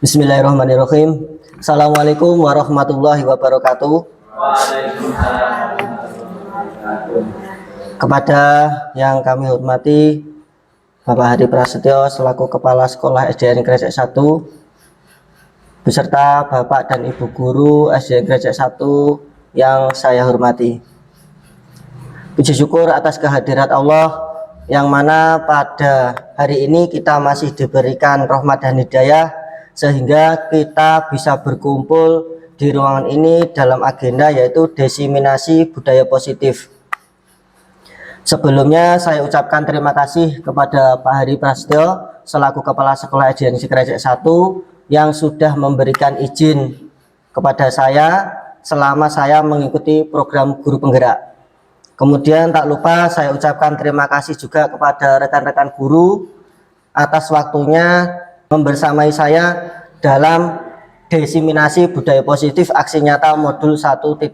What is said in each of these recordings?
Bismillahirrahmanirrahim. Assalamualaikum warahmatullahi wabarakatuh. Kepada yang kami hormati Bapak Hadi Prasetyo selaku Kepala Sekolah SDN Krecek 1 beserta Bapak dan Ibu Guru SDN Krecek 1 yang saya hormati. Puji syukur atas kehadirat Allah yang mana pada hari ini kita masih diberikan rahmat dan hidayah sehingga kita bisa berkumpul di ruangan ini dalam agenda yaitu diseminasi budaya positif. Sebelumnya saya ucapkan terima kasih kepada Pak Hadi Prasetyo selaku Kepala Sekolah SDN Krecek 1 yang sudah memberikan izin kepada saya selama saya mengikuti program guru penggerak. Kemudian tak lupa saya ucapkan terima kasih juga kepada rekan-rekan guru atas waktunya membersamai saya dalam diseminasi budaya positif aksi nyata modul 1.4.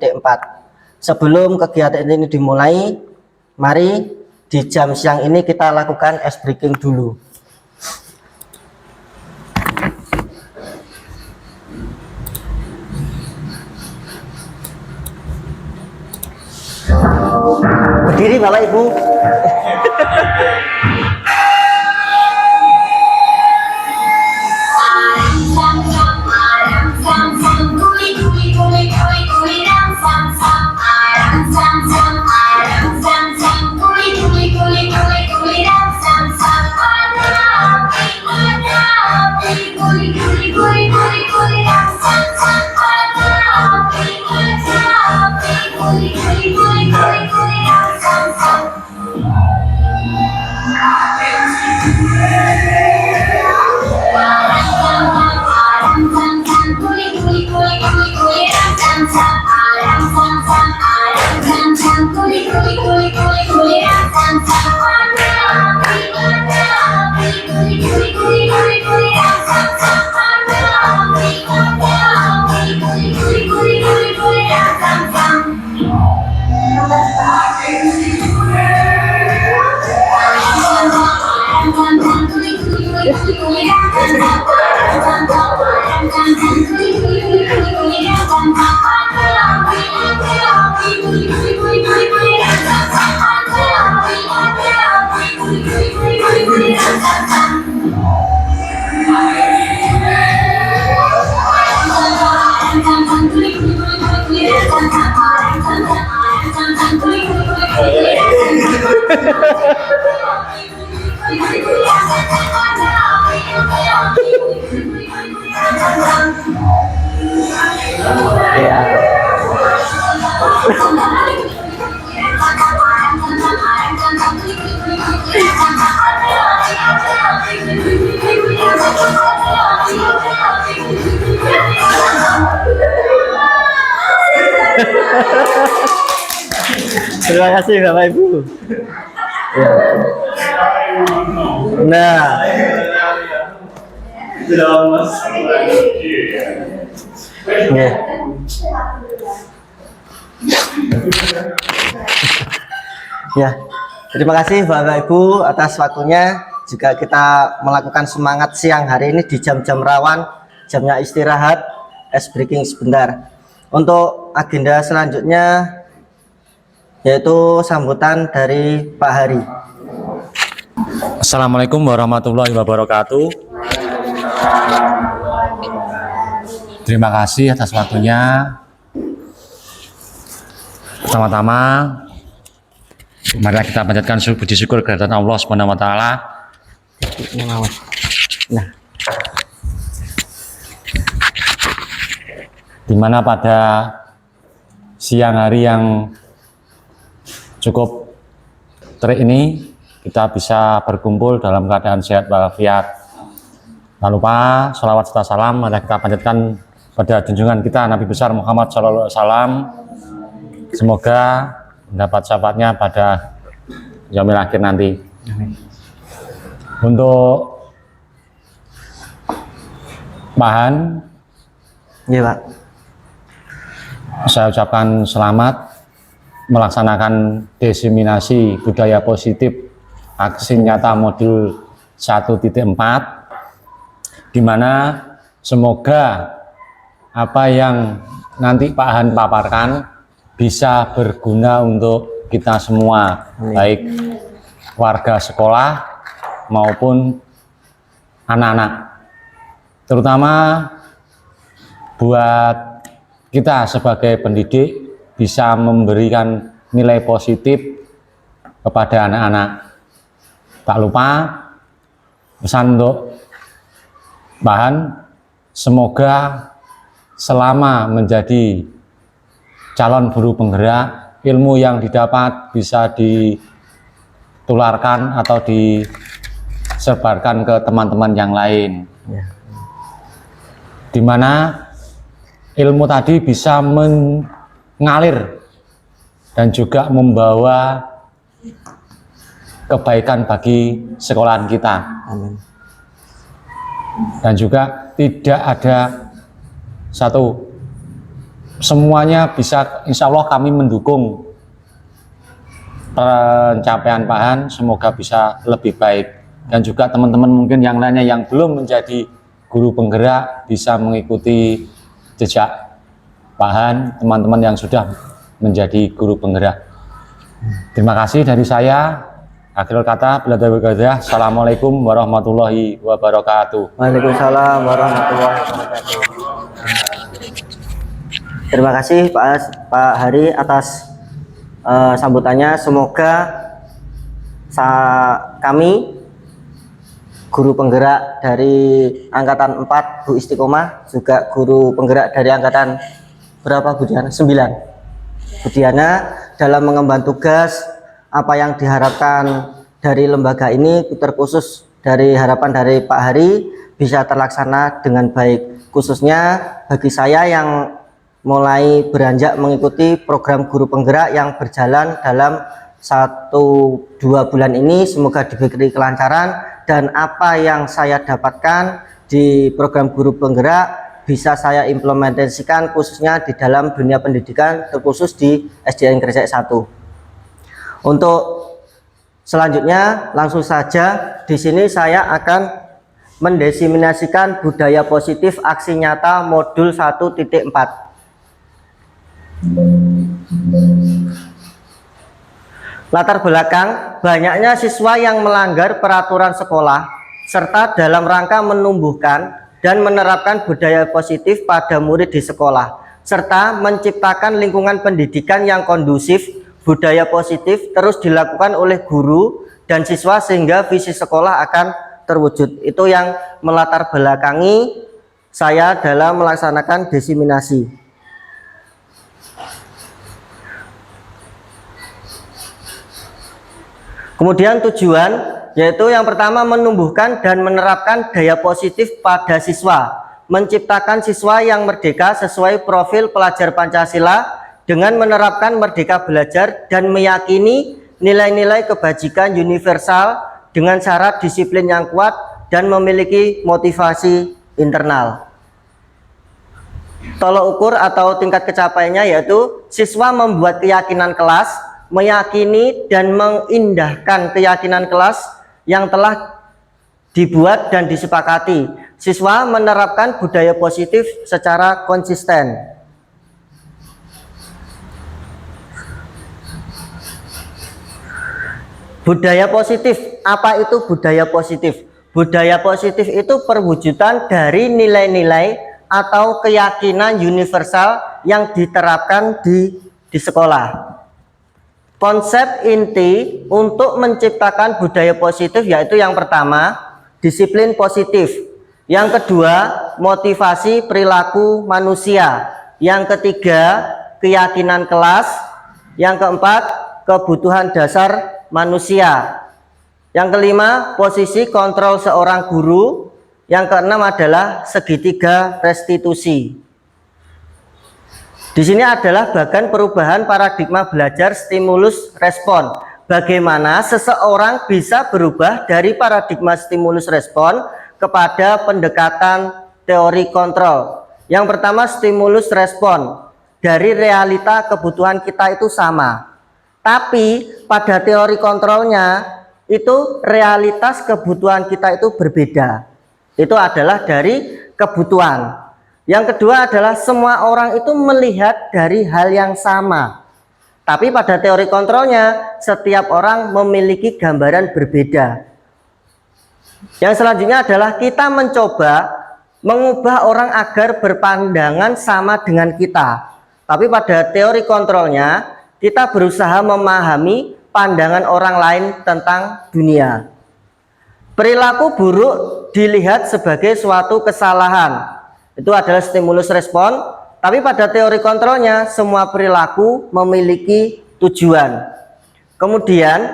Sebelum kegiatan ini dimulai, mari di jam siang ini kita lakukan ice breaking dulu. Berdiri Bapak Ibu. Terima kasih Bapak Ibu. Ya. Nah, yeah. Ya, terima kasih Bapak Ibu atas waktunya. Juga kita melakukan semangat siang hari ini di jam-jam rawan, jamnya istirahat, ice breaking sebentar. Untuk agenda selanjutnya yaitu sambutan dari Pak Hari. Assalamualaikum warahmatullahi wabarakatuh. Terima kasih atas waktunya. Pertama-tama, mari kita panjatkan puji syukur kehadirat Allah Subhanahu wa taala. Nah, di mana pada siang hari yang cukup terik ini kita bisa berkumpul dalam keadaan sehat walafiat. Tak lupa sholawat serta salam mari kita panjatkan pada junjungan kita Nabi besar Muhammad SAW. Semoga mendapat syafaatnya pada yaumil akhir nanti. Untuk bahan, ya Pak. Saya ucapkan selamat melaksanakan diseminasi budaya positif aksi nyata modul 1.4, di mana Semoga apa yang nanti Pak Han paparkan bisa berguna untuk kita semua, baik warga sekolah maupun anak-anak, terutama buat kita sebagai pendidik bisa memberikan nilai positif kepada anak-anak. Tak lupa pesan untuk bahan, semoga selama menjadi calon guru penggerak, ilmu yang didapat bisa ditularkan atau disebarkan ke teman-teman yang lain, di mana ilmu tadi bisa mengalir dan juga membawa kebaikan bagi sekolahan kita. Amin. Dan juga tidak ada semuanya bisa, insya Allah kami mendukung pencapaian Pak Han, semoga bisa lebih baik. Dan juga teman-teman mungkin yang lainnya yang belum menjadi guru penggerak bisa mengikuti jejak Pak Han, teman-teman yang sudah menjadi guru penggerak. Terima kasih dari saya. Akhirul kata, Assalamualaikum warahmatullahi wabarakatuh. Waalaikumsalam warahmatullahi wabarakatuh. Terima kasih Pak Hari atas sambutannya. Semoga kami guru penggerak dari angkatan 4 Bu Istiqomah, juga guru penggerak dari angkatan berapa Bu Diana? 9. Bu Diana dalam mengemban tugas apa yang diharapkan dari lembaga ini, terkhusus dari harapan dari Pak Hari, bisa terlaksana dengan baik, khususnya bagi saya yang mulai beranjak mengikuti program guru penggerak yang berjalan dalam 1-2 bulan ini. Semoga diberi kelancaran dan apa yang saya dapatkan di program guru penggerak bisa saya implementasikan khususnya di dalam dunia pendidikan, terkhusus di SDN Krecek 1. Untuk selanjutnya langsung saja di sini saya akan mendesiminasikan budaya positif aksi nyata modul 1.4. Latar belakang banyaknya siswa yang melanggar peraturan sekolah serta dalam rangka menumbuhkan dan menerapkan budaya positif pada murid di sekolah serta menciptakan lingkungan pendidikan yang kondusif. Budaya positif terus dilakukan oleh guru dan siswa sehingga visi sekolah akan terwujud. Itu yang melatar belakangi saya dalam melaksanakan desiminasi. Kemudian tujuan yaitu yang pertama menumbuhkan dan menerapkan daya positif pada siswa, menciptakan siswa yang merdeka sesuai profil pelajar Pancasila dengan menerapkan merdeka belajar dan meyakini nilai-nilai kebajikan universal dengan syarat disiplin yang kuat dan memiliki motivasi internal. Tolok ukur atau tingkat kecapaiannya yaitu siswa membuat keyakinan kelas, meyakini dan mengindahkan keyakinan kelas yang telah dibuat dan disepakati. Siswa menerapkan budaya positif secara konsisten. Budaya positif, apa itu budaya positif? Budaya positif itu perwujudan dari nilai-nilai atau keyakinan universal yang diterapkan di sekolah. Konsep inti untuk menciptakan budaya positif yaitu yang pertama, disiplin positif. Yang kedua, motivasi perilaku manusia. Yang ketiga, keyakinan kelas. Yang keempat, kebutuhan dasar manusia. Yang kelima, posisi kontrol seorang guru. Yang keenam adalah segitiga restitusi. Di sini adalah bagian perubahan paradigma belajar stimulus respon. Bagaimana seseorang bisa berubah dari paradigma stimulus respon kepada pendekatan teori kontrol. Yang pertama, stimulus respon. Dari realita kebutuhan kita itu sama. Tapi pada teori kontrolnya itu realitas kebutuhan kita itu berbeda. Itu adalah dari kebutuhan. Yang kedua adalah semua orang itu melihat dari hal yang sama. Tapi pada teori kontrolnya, setiap orang memiliki gambaran berbeda. Yang selanjutnya adalah kita mencoba mengubah orang agar berpandangan sama dengan kita. Tapi pada teori kontrolnya, kita berusaha memahami pandangan orang lain tentang dunia. Perilaku buruk dilihat sebagai suatu kesalahan. Itu adalah stimulus respon. Tapi pada teori kontrolnya, semua perilaku memiliki tujuan. Kemudian,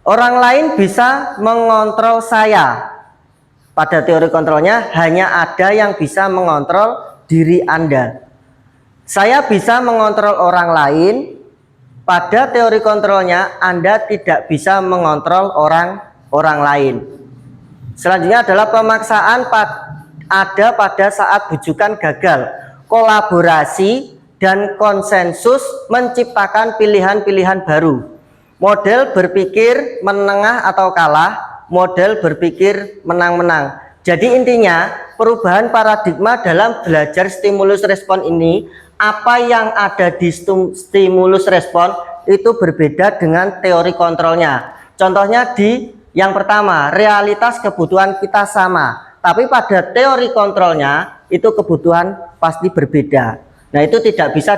orang lain bisa mengontrol saya. Pada teori kontrolnya, hanya ada yang bisa mengontrol diri Anda. Saya bisa mengontrol orang lain. Pada teori kontrolnya, Anda tidak bisa mengontrol orang lain. Selanjutnya adalah pemaksaan ada pada saat bujukan gagal. Kolaborasi dan konsensus menciptakan pilihan-pilihan baru. Model berpikir menengah atau kalah, model berpikir menang-menang. Jadi intinya perubahan paradigma dalam belajar stimulus respon ini, apa yang ada di stimulus respon itu berbeda dengan teori kontrolnya. Contohnya di yang pertama, realitas kebutuhan kita sama. Tapi pada teori kontrolnya itu kebutuhan pasti berbeda. Nah, itu tidak bisa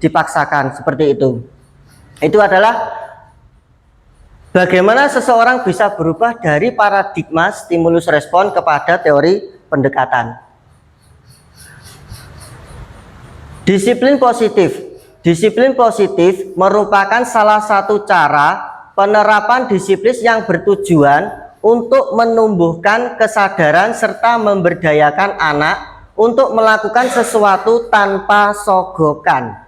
dipaksakan seperti itu. Itu adalah bagaimana seseorang bisa berubah dari paradigma stimulus respon kepada teori pendekatan. Disiplin positif. Disiplin positif merupakan salah satu cara penerapan disiplin yang bertujuan untuk menumbuhkan kesadaran serta memberdayakan anak untuk melakukan sesuatu tanpa sogokan,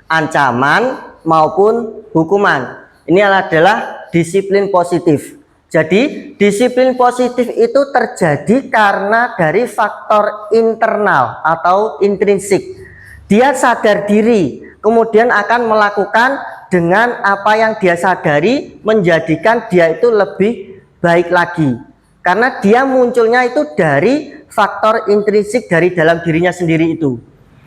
ancaman maupun hukuman. Ini adalah disiplin positif. Jadi disiplin positif itu terjadi karena dari faktor internal atau intrinsik. Dia sadar diri, kemudian akan melakukan dengan apa yang dia sadari, menjadikan dia itu lebih baik lagi, karena dia munculnya itu dari faktor intrinsik dari dalam dirinya sendiri itu.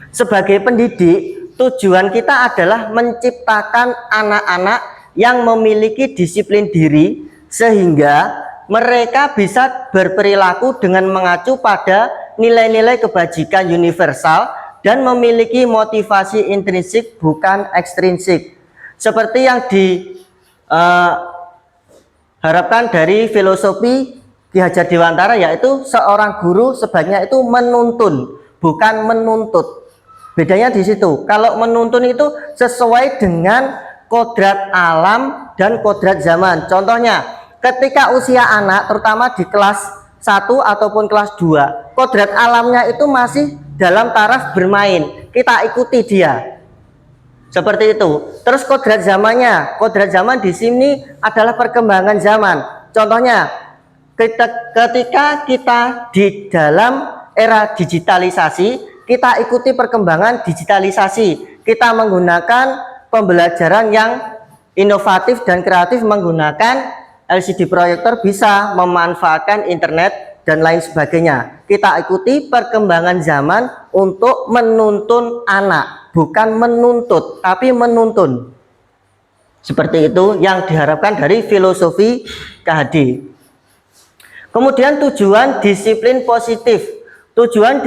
Sebagai pendidik, tujuan kita adalah menciptakan anak-anak yang memiliki disiplin diri sehingga mereka bisa berperilaku dengan mengacu pada nilai-nilai kebajikan universal dan memiliki motivasi intrinsik bukan ekstrinsik. Seperti yang harapkan dari filosofi Ki Hajar Dewantara, yaitu seorang guru sebaiknya itu menuntun, bukan menuntut. Bedanya di situ. Kalau menuntun itu sesuai dengan kodrat alam dan kodrat zaman. Contohnya, ketika usia anak, terutama di kelas 1 ataupun kelas 2, kodrat alamnya itu masih dalam taraf bermain. Kita ikuti dia. Seperti itu. Terus kodrat zamannya, kodrat zaman di sini adalah perkembangan zaman. Contohnya, ketika kita di dalam era digitalisasi, kita ikuti perkembangan digitalisasi. Kita menggunakan pembelajaran yang inovatif dan kreatif, menggunakan LCD proyektor, bisa memanfaatkan internet dan lain sebagainya. Kita ikuti perkembangan zaman untuk menuntun anak, bukan menuntut, tapi menuntun. Seperti itu yang diharapkan dari filosofi KHD. Kemudian tujuan disiplin positif. Tujuan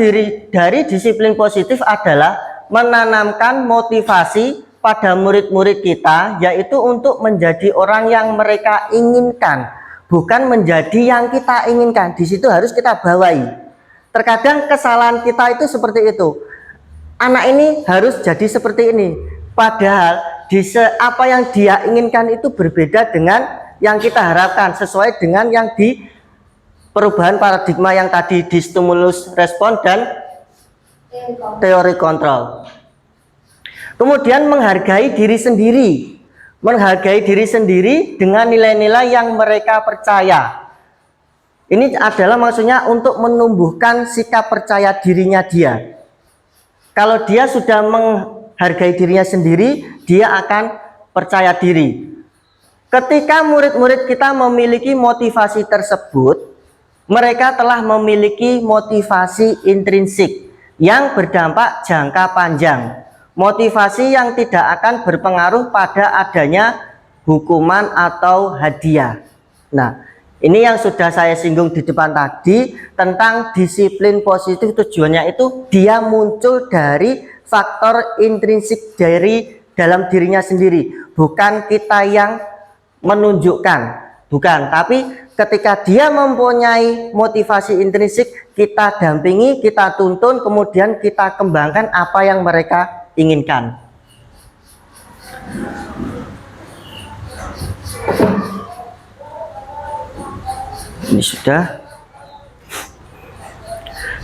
dari disiplin positif adalah menanamkan motivasi pada murid-murid kita, yaitu untuk menjadi orang yang mereka inginkan, bukan menjadi yang kita inginkan. Di situ harus kita bawahi. Terkadang kesalahan kita itu seperti itu. Anak ini harus jadi seperti ini, padahal apa yang dia inginkan itu berbeda dengan yang kita harapkan, sesuai dengan yang di perubahan paradigma yang tadi, di stimulus respon dan teori kontrol. Kemudian menghargai diri sendiri. Menghargai diri sendiri dengan nilai-nilai yang mereka percaya. Ini adalah maksudnya untuk menumbuhkan sikap percaya dirinya dia. Kalau dia sudah menghargai dirinya sendiri, dia akan percaya diri. Ketika murid-murid kita memiliki motivasi tersebut, mereka telah memiliki motivasi intrinsik yang berdampak jangka panjang, motivasi yang tidak akan berpengaruh pada adanya hukuman atau hadiah. Nah, ini yang sudah saya singgung di depan tadi tentang disiplin positif. Tujuannya itu dia muncul dari faktor intrinsik dari dalam dirinya sendiri, bukan kita yang menunjukkan, bukan, tapi ketika dia mempunyai motivasi intrinsik, kita dampingi, kita tuntun, kemudian kita kembangkan apa yang mereka inginkan. Ini sudah.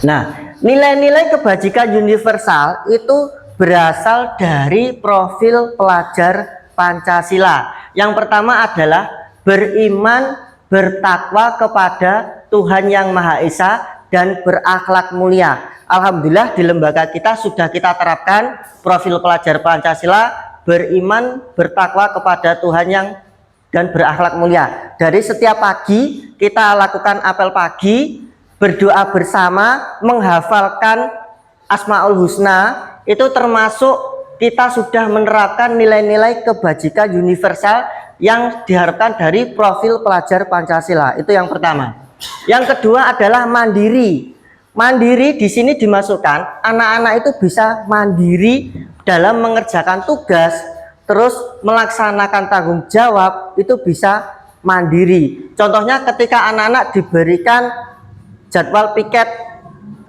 Nah, nilai-nilai kebajikan universal itu berasal dari profil pelajar Pancasila. Yang pertama adalah beriman, bertakwa kepada Tuhan Yang Maha Esa, dan berakhlak mulia. Alhamdulillah di lembaga kita sudah kita terapkan profil pelajar Pancasila, beriman, bertakwa kepada Tuhan yang dan berakhlak mulia. Dari setiap pagi kita lakukan apel pagi, berdoa bersama, menghafalkan Asmaul Husna, itu termasuk kita sudah menerapkan nilai-nilai kebajikan universal yang diharapkan dari profil pelajar Pancasila. Itu yang pertama. Yang kedua adalah mandiri. Mandiri di sini dimasukkan anak-anak itu bisa mandiri dalam mengerjakan tugas, terus melaksanakan tanggung jawab, itu bisa mandiri. Contohnya ketika anak-anak diberikan jadwal piket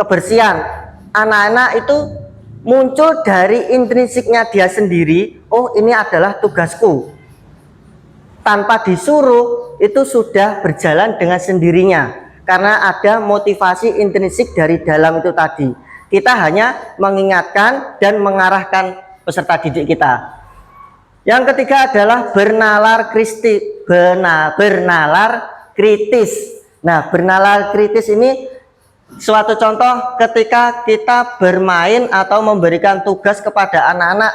kebersihan, anak-anak itu muncul dari intrinsiknya dia sendiri, oh ini adalah tugasku. Tanpa disuruh, itu sudah berjalan dengan sendirinya, karena ada motivasi intrinsik dari dalam itu tadi. Kita hanya mengingatkan dan mengarahkan peserta didik kita. Yang ketiga adalah bernalar kritis. Nah, bernalar kritis ini suatu contoh ketika kita bermain atau memberikan tugas kepada anak-anak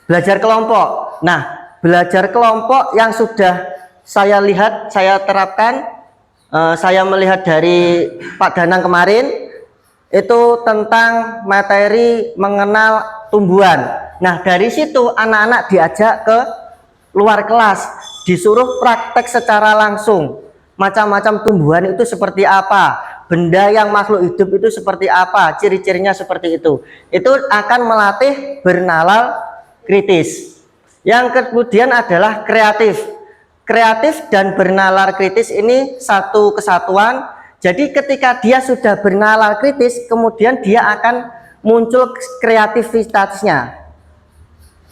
belajar kelompok. Nah, belajar kelompok yang sudah saya lihat, saya terapkan, saya melihat dari Pak Danang kemarin, itu tentang materi mengenal tumbuhan. Nah, dari situ anak-anak diajak ke luar kelas, disuruh praktek secara langsung. Macam-macam tumbuhan itu seperti apa, benda yang makhluk hidup itu seperti apa, ciri-cirinya seperti itu. Itu akan melatih bernalar kritis. Yang kemudian adalah kreatif. Kreatif dan bernalar kritis ini satu kesatuan. Jadi ketika dia sudah bernalar kritis, kemudian dia akan muncul kreativitasnya.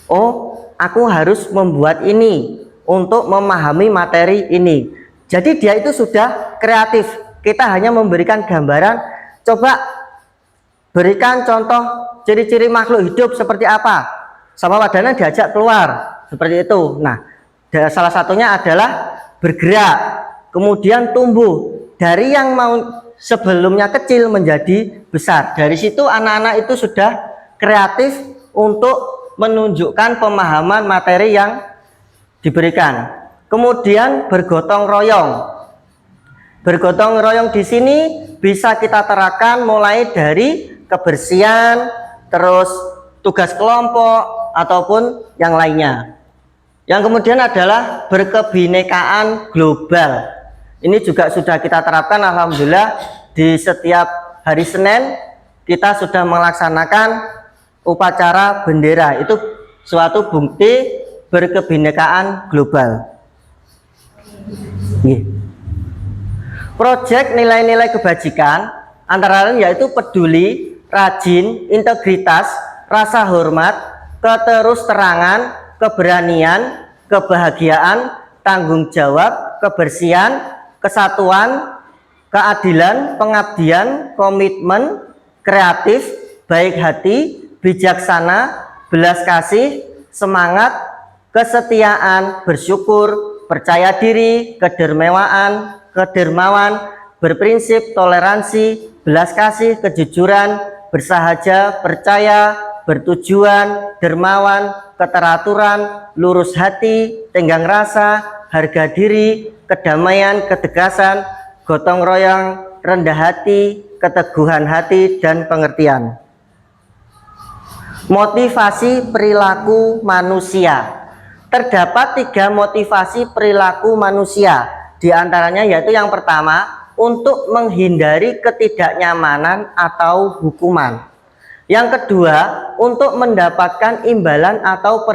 Oh, aku harus membuat ini untuk memahami materi ini. Jadi dia itu sudah kreatif. Kita hanya memberikan gambaran, coba berikan contoh ciri-ciri makhluk hidup seperti apa. Sama Pak Danang diajak keluar seperti itu. Nah, salah satunya adalah bergerak, kemudian tumbuh dari yang mau sebelumnya kecil menjadi besar. Dari situ anak-anak itu sudah kreatif untuk menunjukkan pemahaman materi yang diberikan. Kemudian bergotong royong. Bergotong royong di sini bisa kita terapkan mulai dari kebersihan, terus tugas kelompok ataupun yang lainnya. Yang kemudian adalah berkebinekaan global. Ini juga sudah kita terapkan, alhamdulillah di setiap hari Senin kita sudah melaksanakan upacara bendera. Itu suatu bukti berkebinekaan global. Proyek nilai-nilai kebajikan antara lain yaitu peduli, rajin, integritas, rasa hormat, keterusterangan, keberanian, kebahagiaan, tanggung jawab, kebersihan, kesatuan, keadilan, pengabdian, komitmen, kreatif, baik hati, bijaksana, belas kasih, semangat, kesetiaan, bersyukur, percaya diri, kedermawan, berprinsip, toleransi, belas kasih, kejujuran, bersahaja, percaya, bertujuan, dermawan, keteraturan, lurus hati, tenggang rasa, harga diri, kedamaian, ketegasan, gotong royong, rendah hati, keteguhan hati, dan pengertian. Motivasi perilaku manusia. Terdapat 3 motivasi perilaku manusia. Di antaranya yaitu yang pertama, untuk menghindari ketidaknyamanan atau hukuman. Yang kedua, untuk mendapatkan imbalan atau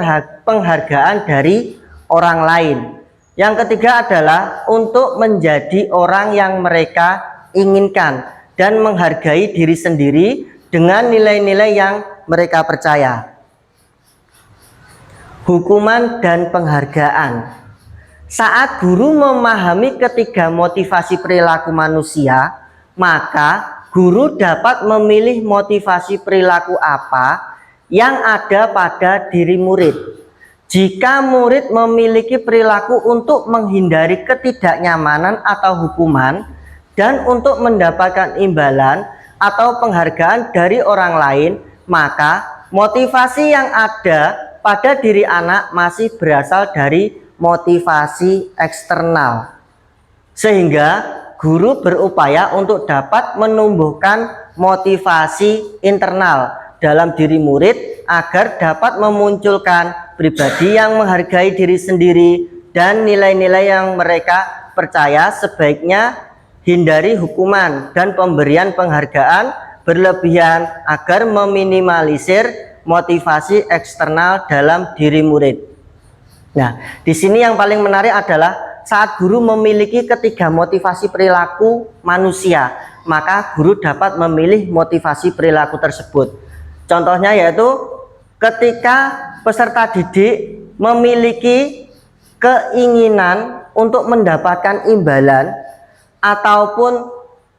penghargaan dari orang lain. Yang ketiga adalah untuk menjadi orang yang mereka inginkan dan menghargai diri sendiri dengan nilai-nilai yang mereka percaya. Hukuman dan penghargaan. Saat guru memahami ketiga motivasi perilaku manusia, maka guru dapat memilih motivasi perilaku apa yang ada pada diri murid. Jika murid memiliki perilaku untuk menghindari ketidaknyamanan atau hukuman dan untuk mendapatkan imbalan atau penghargaan dari orang lain, maka motivasi yang ada pada diri anak masih berasal dari motivasi eksternal, sehingga guru berupaya untuk dapat menumbuhkan motivasi internal dalam diri murid agar dapat memunculkan pribadi yang menghargai diri sendiri dan nilai-nilai yang mereka percaya. Sebaiknya hindari hukuman dan pemberian penghargaan berlebihan agar meminimalisir motivasi eksternal dalam diri murid. Nah, di sini yang paling menarik adalah saat guru memiliki ketiga motivasi perilaku manusia, maka guru dapat memilih motivasi perilaku tersebut. Contohnya yaitu ketika peserta didik memiliki keinginan untuk mendapatkan imbalan ataupun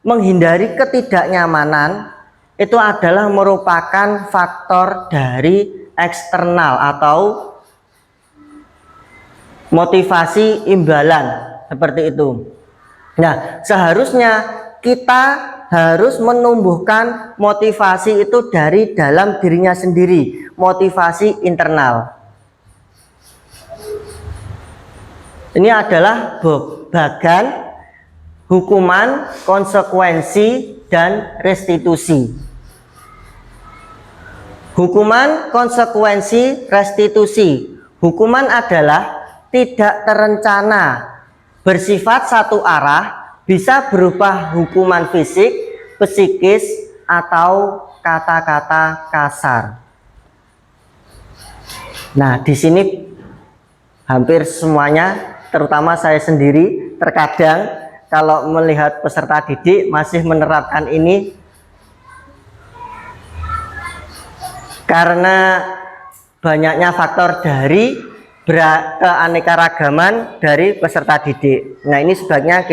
menghindari ketidaknyamanan, itu adalah merupakan faktor dari eksternal atau motivasi imbalan seperti itu. Nah, seharusnya kita harus menumbuhkan motivasi itu dari dalam dirinya sendiri, motivasi internal. Ini adalah bagan hukuman, konsekuensi, dan restitusi. Hukuman, konsekuensi, restitusi. Hukuman adalah tidak terencana, bersifat satu arah, bisa berupa hukuman fisik, psikis, atau kata-kata kasar. Nah, di sini hampir semuanya, terutama saya sendiri, terkadang kalau melihat peserta didik masih menerapkan ini karena banyaknya faktor dari keanekaragaman dari peserta didik. Nah, ini sebaiknya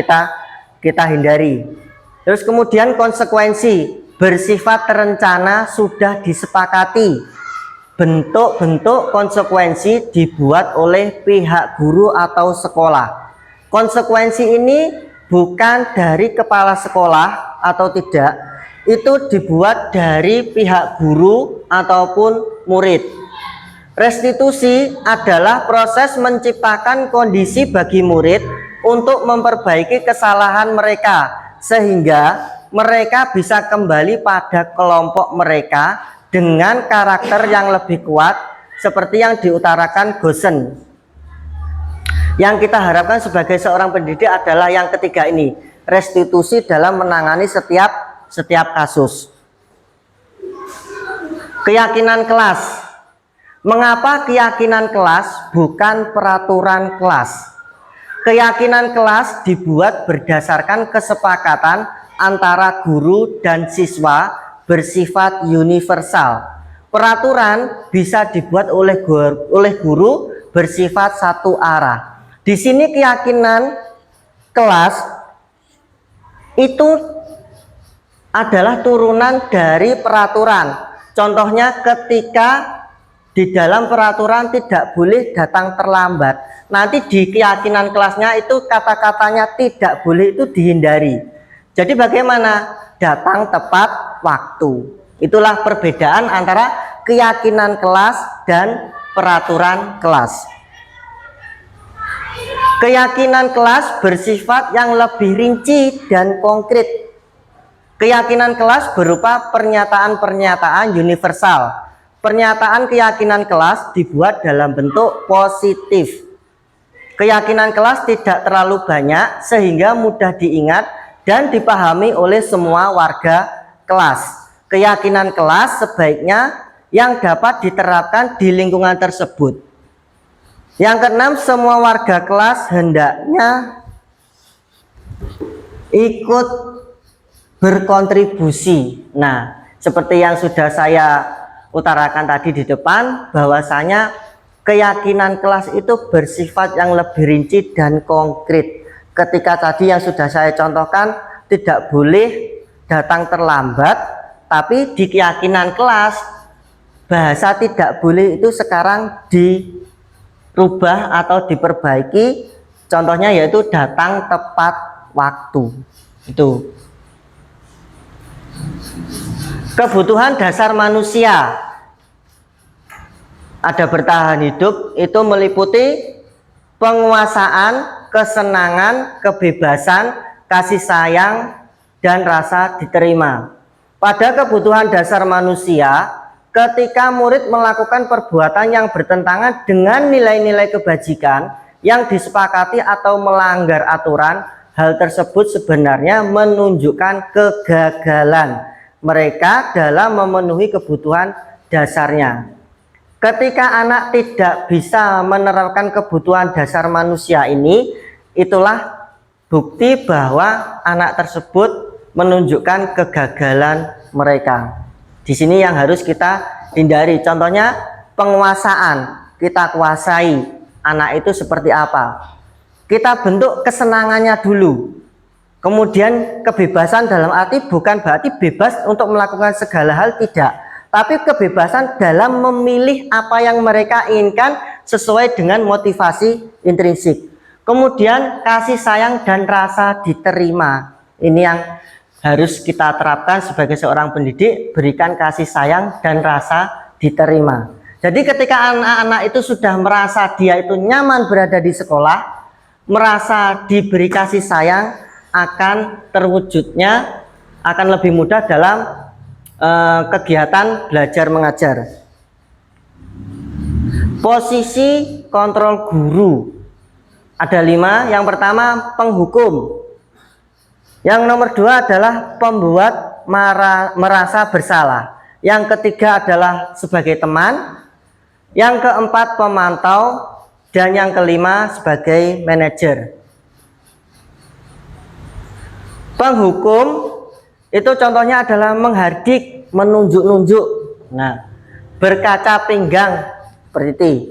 kita hindari. Terus kemudian konsekuensi, bersifat terencana, sudah disepakati. Bentuk-bentuk konsekuensi dibuat oleh pihak guru atau sekolah. Konsekuensi ini bukan dari kepala sekolah atau tidak, itu dibuat dari pihak guru ataupun murid. Restitusi adalah proses menciptakan kondisi bagi murid untuk memperbaiki kesalahan mereka sehingga mereka bisa kembali pada kelompok mereka dengan karakter yang lebih kuat seperti yang diutarakan Gosen. Yang kita harapkan sebagai seorang pendidik adalah yang ketiga ini, restitusi dalam menangani setiap kasus. Keyakinan kelas. Mengapa keyakinan kelas bukan peraturan kelas? Keyakinan kelas dibuat berdasarkan kesepakatan antara guru dan siswa bersifat universal. Peraturan bisa dibuat oleh guru bersifat satu arah. Di sini keyakinan kelas itu adalah turunan dari peraturan. Contohnya ketika di dalam peraturan tidak boleh datang terlambat. Nanti di keyakinan kelasnya itu kata-katanya tidak boleh itu dihindari. Jadi bagaimana? Datang tepat waktu. Itulah perbedaan antara keyakinan kelas dan peraturan kelas. Keyakinan kelas bersifat yang lebih rinci dan konkret. Keyakinan kelas berupa pernyataan-pernyataan universal. Pernyataan keyakinan kelas dibuat dalam bentuk positif. Keyakinan kelas tidak terlalu banyak sehingga mudah diingat dan dipahami oleh semua warga kelas. Keyakinan kelas sebaiknya yang dapat diterapkan di lingkungan tersebut. Yang keenam, semua warga kelas hendaknya ikut berkontribusi. Nah, seperti yang sudah saya utarakan tadi di depan, bahwasanya keyakinan kelas itu bersifat yang lebih rinci dan konkret. Ketika tadi yang sudah saya contohkan, tidak boleh datang terlambat, tapi di keyakinan kelas bahasa tidak boleh itu sekarang dirubah atau diperbaiki. Contohnya yaitu datang tepat waktu. Itu kebutuhan dasar manusia. Ada bertahan hidup itu meliputi penguasaan, kesenangan, kebebasan, kasih sayang, dan rasa diterima. Pada kebutuhan dasar manusia, ketika murid melakukan perbuatan yang bertentangan dengan nilai-nilai kebajikan yang disepakati atau melanggar aturan, hal tersebut sebenarnya menunjukkan kegagalan mereka dalam memenuhi kebutuhan dasarnya. Ketika anak tidak bisa menerapkan kebutuhan dasar manusia ini, itulah bukti bahwa anak tersebut menunjukkan kegagalan mereka. Di sini yang harus kita hindari. Contohnya penguasaan, kita kuasai anak itu seperti apa. Kita bentuk kesenangannya dulu. Kemudian kebebasan dalam arti bukan berarti bebas untuk melakukan segala hal, tidak. Tapi kebebasan dalam memilih apa yang mereka inginkan sesuai dengan motivasi intrinsik. Kemudian kasih sayang dan rasa diterima. Ini yang harus kita terapkan sebagai seorang pendidik, berikan kasih sayang dan rasa diterima. Jadi ketika anak-anak itu sudah merasa dia itu nyaman berada di sekolah, merasa diberi kasih sayang, akan terwujudnya, akan lebih mudah dalam kegiatan belajar mengajar. Posisi kontrol guru ada 5. Yang pertama penghukum. Yang nomor 2 adalah pembuat merasa bersalah. Yang ketiga adalah sebagai teman. Yang keempat pemantau. Dan yang kelima sebagai manajer. Penghukum itu contohnya adalah menghardik, menunjuk-nunjuk, nah, berkaca pinggang seperti itu,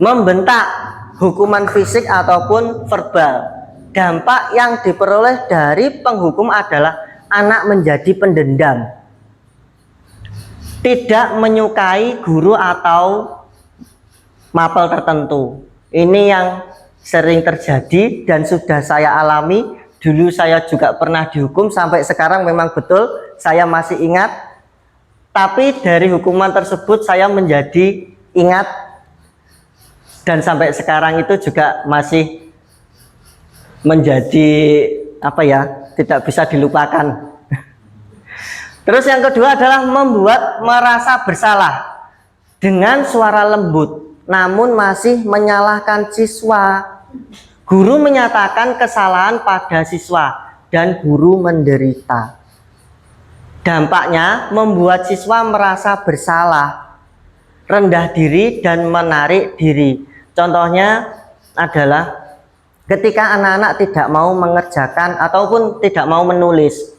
membentak, hukuman fisik ataupun verbal. Dampak yang diperoleh dari penghukum adalah anak menjadi pendendam, tidak menyukai guru atau mapel tertentu. Ini yang sering terjadi dan sudah saya alami. Dulu saya juga pernah dihukum, sampai sekarang memang betul saya masih ingat. Tapi dari hukuman tersebut saya menjadi ingat, dan sampai sekarang itu juga masih menjadi tidak bisa dilupakan. Terus yang kedua adalah membuat merasa bersalah dengan suara lembut, namun masih menyalahkan siswa. Guru menyatakan kesalahan pada siswa dan guru menderita. Dampaknya membuat siswa merasa bersalah, rendah diri dan menarik diri. Contohnya adalah ketika anak-anak tidak mau mengerjakan ataupun tidak mau menulis.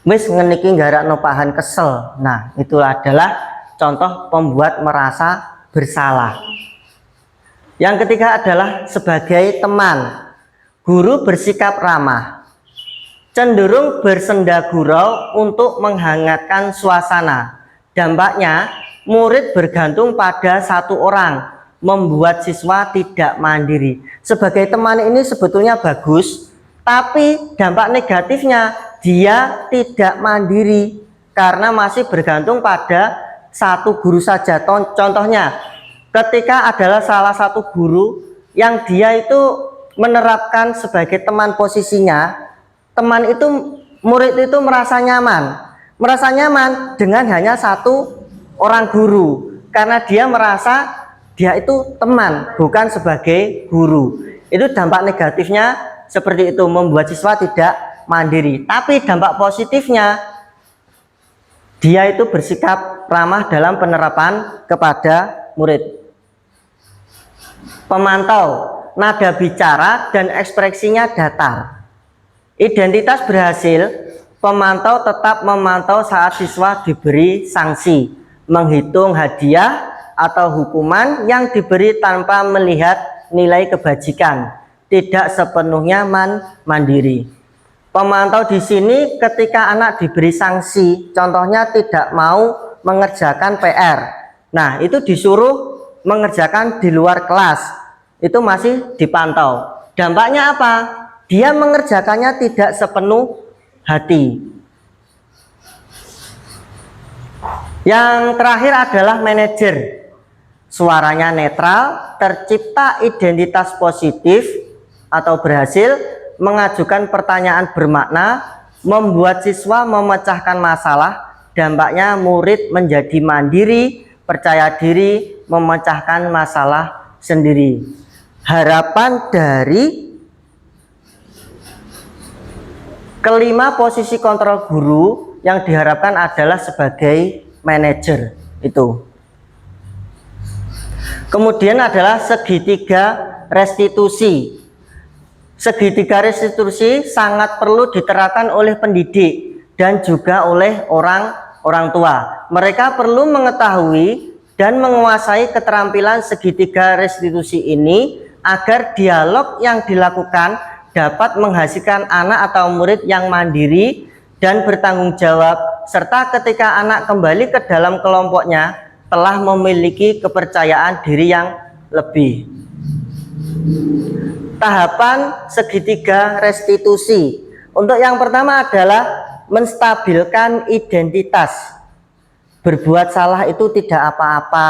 Wis ngeniki nggarak nopahan kesel. Nah, itu adalah contoh pembuat merasa bersalah. Yang ketiga adalah sebagai teman. Guru bersikap ramah, cenderung bersenda gurau untuk menghangatkan suasana. Dampaknya murid bergantung pada satu orang, membuat siswa tidak mandiri. Sebagai teman ini sebetulnya bagus, tapi dampak negatifnya dia tidak mandiri karena masih bergantung pada satu guru saja. Contohnya, ketika adalah salah satu guru yang dia itu menerapkan sebagai teman posisinya, teman itu, murid itu merasa nyaman dengan hanya satu orang guru, karena dia merasa dia itu teman, bukan sebagai guru. Itu dampak negatifnya seperti itu, membuat siswa tidak mandiri. Tapi dampak positifnya, dia itu bersikap ramah dalam penerapan kepada murid. Pemantau, nada bicara dan ekspresinya datar. Identitas berhasil, pemantau tetap memantau saat siswa diberi sanksi, menghitung hadiah atau hukuman yang diberi tanpa melihat nilai kebajikan, tidak sepenuhnya mandiri. Pemantau di sini ketika anak diberi sanksi, contohnya tidak mau mengerjakan PR, nah itu disuruh mengerjakan di luar kelas, itu masih dipantau. Dampaknya apa? Dia mengerjakannya tidak sepenuh hati. Yang terakhir adalah manajer. Suaranya netral, tercipta identitas positif atau berhasil, mengajukan pertanyaan bermakna, membuat siswa memecahkan masalah. Dampaknya murid menjadi mandiri, percaya diri, memecahkan masalah sendiri. Harapan dari kelima posisi kontrol guru yang diharapkan adalah sebagai manajer itu. Kemudian adalah segitiga restitusi. Segitiga restitusi sangat perlu diterapkan oleh pendidik dan juga oleh orang tua. Mereka perlu mengetahui dan menguasai keterampilan segitiga restitusi ini agar dialog yang dilakukan dapat menghasilkan anak atau murid yang mandiri dan bertanggung jawab, serta ketika anak kembali ke dalam kelompoknya telah memiliki kepercayaan diri yang lebih. Tahapan segitiga restitusi. Untuk yang pertama adalah menstabilkan identitas. Berbuat salah itu tidak apa-apa.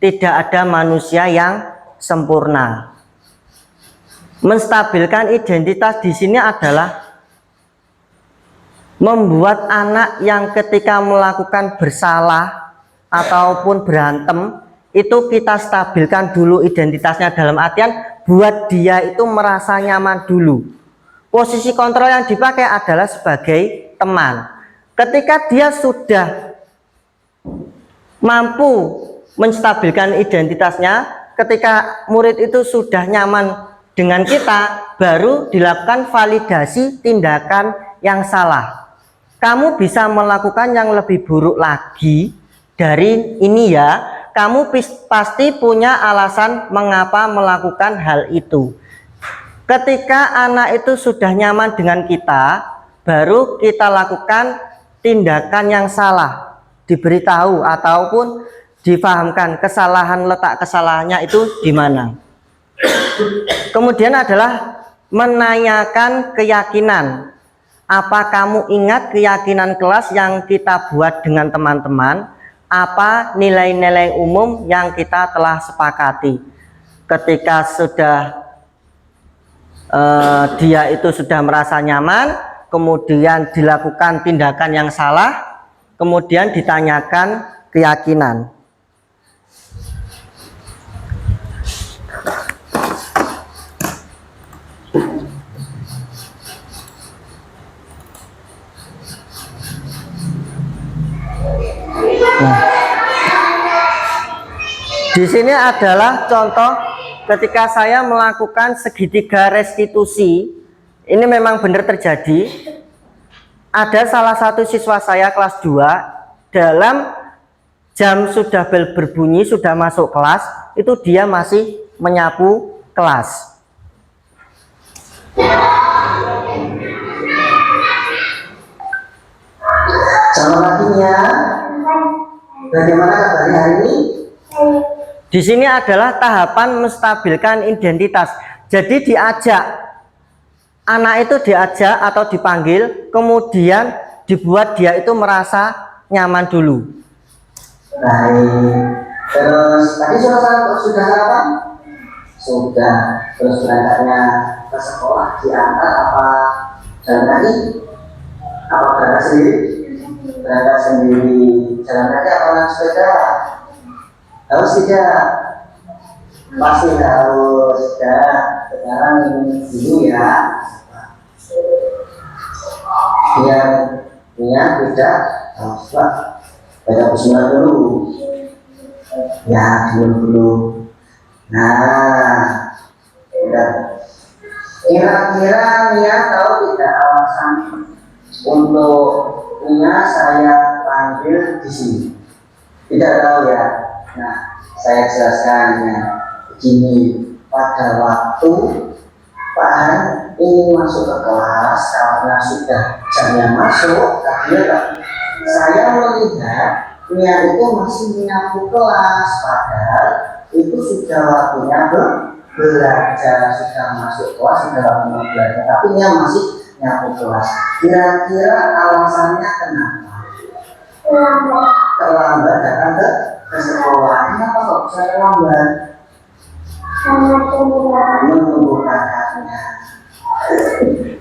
Tidak ada manusia yang sempurna. Menstabilkan identitas di sini adalah membuat anak yang ketika melakukan bersalah ataupun berantem itu kita stabilkan dulu identitasnya, dalam artian buat dia itu merasa nyaman dulu. Posisi kontrol yang dipakai adalah sebagai teman. Ketika dia sudah mampu menstabilkan identitasnya, ketika murid itu sudah nyaman dengan kita, baru dilakukan validasi tindakan yang salah. Kamu bisa melakukan yang lebih buruk lagi dari ini ya. Kamu pasti punya alasan mengapa melakukan hal itu. Ketika anak itu sudah nyaman dengan kita, baru kita lakukan tindakan yang salah, diberitahu ataupun difahamkan kesalahan, letak kesalahannya itu di mana. Kemudian adalah menanyakan keyakinan. Apa kamu ingat keyakinan kelas yang kita buat dengan teman-teman? Apa nilai-nilai umum yang kita telah sepakati? Ketika sudah dia itu sudah merasa nyaman, kemudian dilakukan tindakan yang salah, kemudian ditanyakan keyakinan. Di sini adalah contoh ketika saya melakukan segitiga restitusi. Ini memang benar terjadi. Ada salah satu siswa saya kelas 2, dalam jam sudah bel berbunyi, sudah masuk kelas, itu dia masih menyapu kelas. Selamat paginya. Bagaimana kabar hari ini? Di sini adalah tahapan menstabilkan identitas. Jadi diajak, anak itu diajak atau dipanggil, kemudian dibuat dia itu merasa nyaman dulu. Baik. Terus tadi sudah sarapan? sudah. Terus berangkatnya ke sekolah diantar apa jalan kaki? Apa berangkat sendiri? Berangkat sendiri. Jalan kaki apa naik sepeda? Harus tidak? Pasti harus. Ya, sekarang ini dulu ya. Biar niat tidak harus baca bismillah dulu. Ya, dulu. Nah, udah. Kira-kira niat tahu tidak alasan untuk niat saya panggil di sini? Tidak tahu ya. Nah, saya jelaskan ya. Begini, pada waktu Pak Han ingin masuk ke kelas karena sudah jamnya masuk, saya melihat niat itu masih menyapu kelas, padahal itu sudah waktunya belajar, sudah masuk kelas, sudah waktunya belajar, tapi dia masih nyapu kelas. Kira-kira alasannya kenapa? Terlambat datang ke sekolah. Kenapa kok bisa terlambat? Menunggu kakaknya.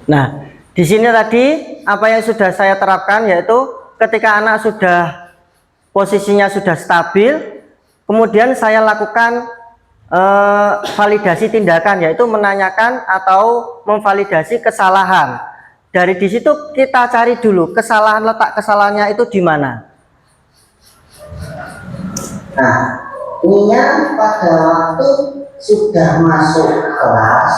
Nah, di sini tadi apa yang sudah saya terapkan yaitu ketika anak sudah posisinya sudah stabil, kemudian saya lakukan validasi tindakan, yaitu menanyakan atau memvalidasi kesalahan. Dari di situ kita cari dulu letak kesalahannya itu di mana. Nah, niat pada waktu sudah masuk kelas,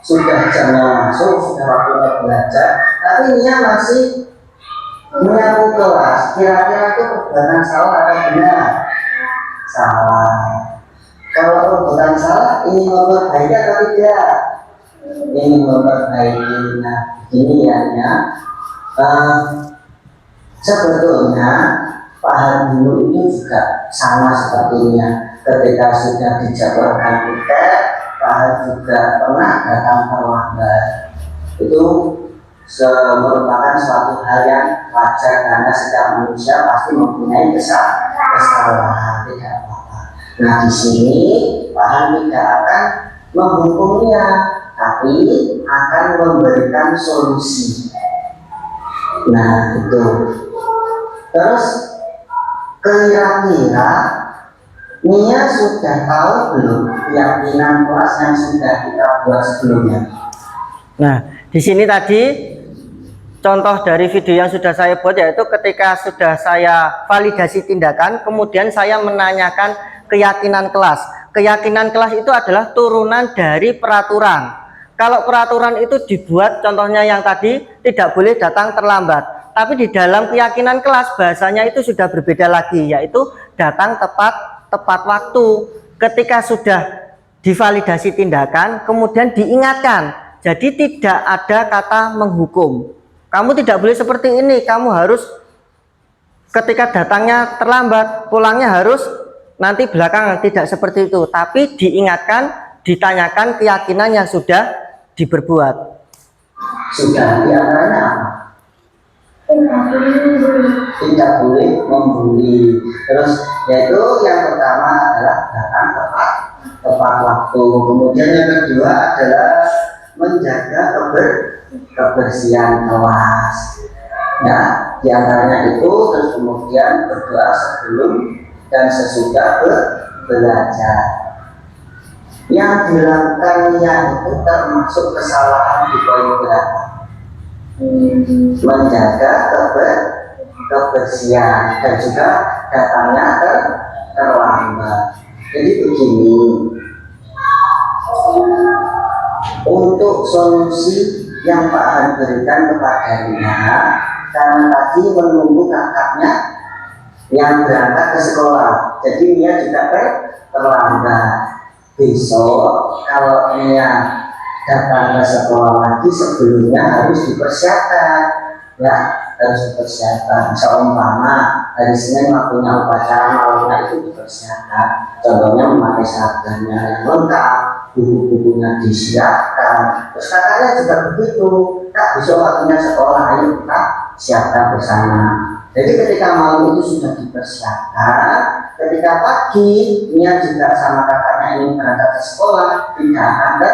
sudah jamnya masuk, sudah waktunya belajar, tapi niat masih menyapu kelas. Kira-kira itu perbuatan salah atau benar? Salah. Kalau perbuatan salah, ini memperbaiki atau tidak? Ini memperbaiki. Nah, begini ya. Sebetulnya Pak Hardimu itu juga sama sepertinya. Ketika sudah dijadwalkan tiket, Pak Har juga pernah datang terlambat. Itu merupakan suatu hal yang wajar karena setiap manusia pasti mempunyai kesalahan, tidak apa-apa. Nah, di sini Pak Har tidak akan menghukumnya, tapi akan memberikan solusi. Nah, itu. Terus kira-kira Nia sudah tahu belum keyakinan kelas yang sudah kita buat sebelumnya? Nah, di sini tadi contoh dari video yang sudah saya buat yaitu ketika sudah saya validasi tindakan, kemudian saya menanyakan keyakinan kelas. Keyakinan kelas itu adalah turunan dari peraturan. Kalau peraturan itu dibuat, contohnya yang tadi tidak boleh datang terlambat. Tapi di dalam keyakinan kelas bahasanya itu sudah berbeda lagi, yaitu datang tepat waktu. Ketika sudah divalidasi tindakan, kemudian diingatkan. Jadi tidak ada kata menghukum. Kamu tidak boleh seperti ini, kamu harus ketika datangnya terlambat, pulangnya harus nanti belakangan, tidak seperti itu. Tapi diingatkan, ditanyakan keyakinan yang sudah diperbuat. Sudah diantaranya apa? Tidak boleh membuli. Terus yaitu yang pertama adalah datang tepat waktu. Kemudian yang kedua adalah menjaga kebersihan kelas. Nah, diantaranya itu terus kemudian berdoa sebelum dan sesudah belajar. Yang dilakukannya itu termasuk kesalahan di poin berapa? Menjaga kebersihan dan juga datangnya terlambat. Jadi begini, untuk solusi yang Pak Han berikan kepada Nia, karena tadi menunggu kakaknya yang berangkat ke sekolah, jadi Nia juga terlambat. Besok kalau Nia datang ke sekolah lagi, sebelumnya harus dipersiapkan, ya, harus dipersiapkan. Seumpama hari Senin waktunya upacara malamnya itu dipersiapkan, contohnya memakai seragamnya yang lengkap, buku-bukunya disiapkan. Terus kakaknya juga begitu, Kak, besok waktunya sekolah, ayo kita siapkan bersama. Jadi ketika malam itu sudah dipersiapkan, ketika pagi Nia juga sama kakaknya ingin berangkat ke sekolah, tidak ada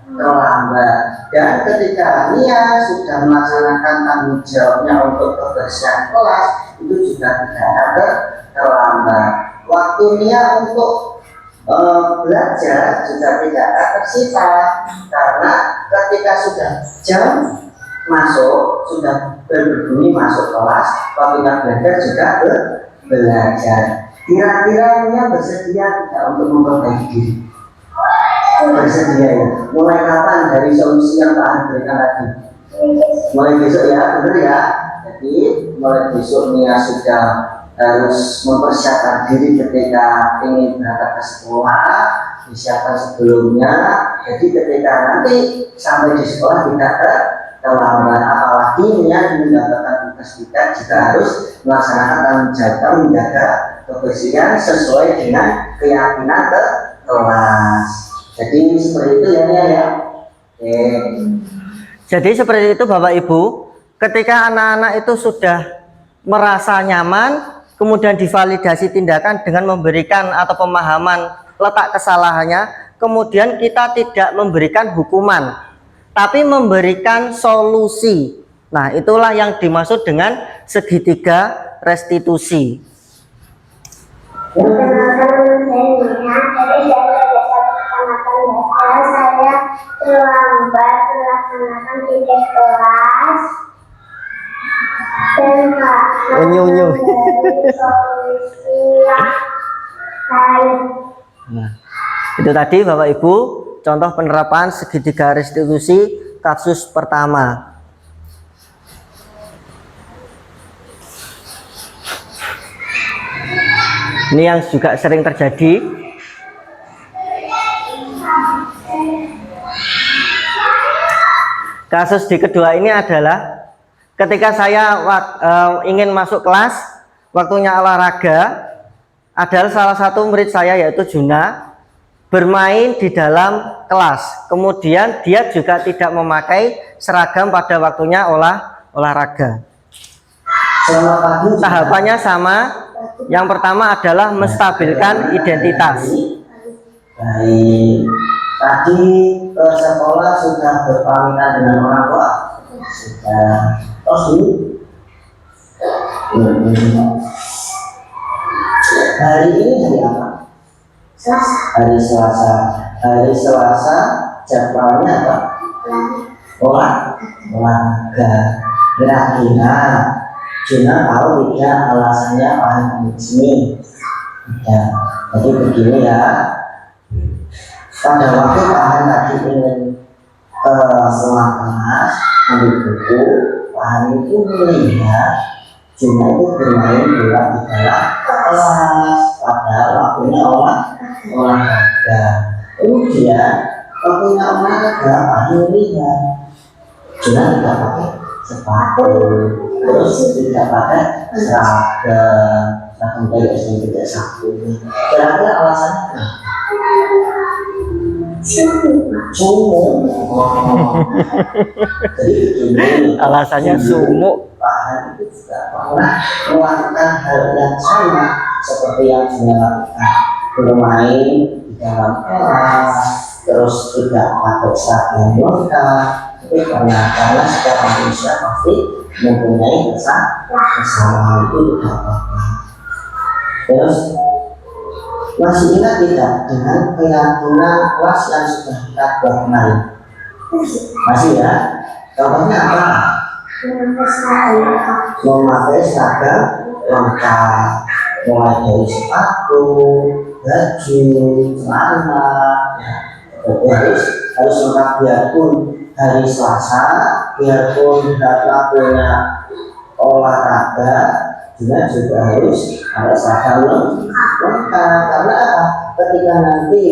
terlambat. Dan ketika Nia sudah melaksanakan tanggung jawabnya untuk kebersihan kelas, itu juga tidak ada terlambat. Waktu Nia untuk belajar juga tidak akan tersita, karena ketika sudah jam masuk, sudah berbunyi masuk kelas, waktunya belajar juga belajar. Kira-kira Nia bersedia tidak untuk memperbaiki diri? Bersedia ya. Mulai kapan dari solusi yang Pak berikan tadi? Mulai besok ya, benar ya. Jadi mulai besok Nia sudah harus mempersiapkan diri ketika ingin berangkat ke sekolah, disiapkan sebelumnya. Jadi ketika nanti sampai di sekolah tidak terlambat, apalagi Nia mendapatkan tugas kita juga harus melaksanakan tanggung jawab menjaga kebersihan sesuai dengan keyakinan ke kelas. Jadi seperti itu ya Nia ya. Jadi seperti itu Bapak Ibu, ketika anak-anak itu sudah merasa nyaman, kemudian divalidasi tindakan dengan memberikan atau pemahaman letak kesalahannya, kemudian kita tidak memberikan hukuman, tapi memberikan solusi. Nah, itulah yang dimaksud dengan segitiga restitusi. Saya terlambat melaksanakan tugas kelas dan Unyu-unyu. solusi yang baik. Nah, itu tadi Bapak Ibu contoh penerapan segitiga restitusi kasus pertama. Ini yang juga sering terjadi. Kasus di kedua ini adalah ketika saya ingin masuk kelas, waktunya olahraga, adalah salah satu murid saya yaitu Juna bermain di dalam kelas. Kemudian dia juga tidak memakai seragam pada waktunya olahraga. Tahapannya sama. Yang pertama adalah menstabilkan identitas. Baik. Tadi ke sekolah sudah berpamitan dengan orang tua? Sudah. Terus dulu? Hari ini hari apa? Hari Selasa. Hari Selasa jadwalnya apa? Olahraga. Kira-kira Juna tahu tidak alasannya paham di sini? Ya, jadi begini ya. Pada waktu Pahan tadi ingin ke ruang kelas ambil buku, Pahan itu melihat Juna itu bermain bola di dalam kelas, padahal waktunya olahraga. Kemudian waktunya olahraga Pahan melihat Juna tidak pakai sepatu, terus tidak pakai seragam dari SD tidak sabtu. Kira-kira alasannya sumuk. Jadi begini, Alasannya sumuk. Pahan itu juga pernah melakukan hal yang sama seperti yang Juna lakukan, bermain di dalam kelas, terus tidak pakai seragam lengkap. Tapi karena setiap manusia pasti mempunyai kesalahan, itu tidak apa-apa. Terus masih ingat tidak dengan keyakinan kelas yang sudah kita buat kemarin? Masih ya? Contohnya apa? Memakai seragam lengkap, mulai dari sepatu, baju, celana, harus lengkap. Biarpun hari Selasa, biarpun waktunya olahraga, juga harus ada seragam lengkap. Karena apa? Ketika nanti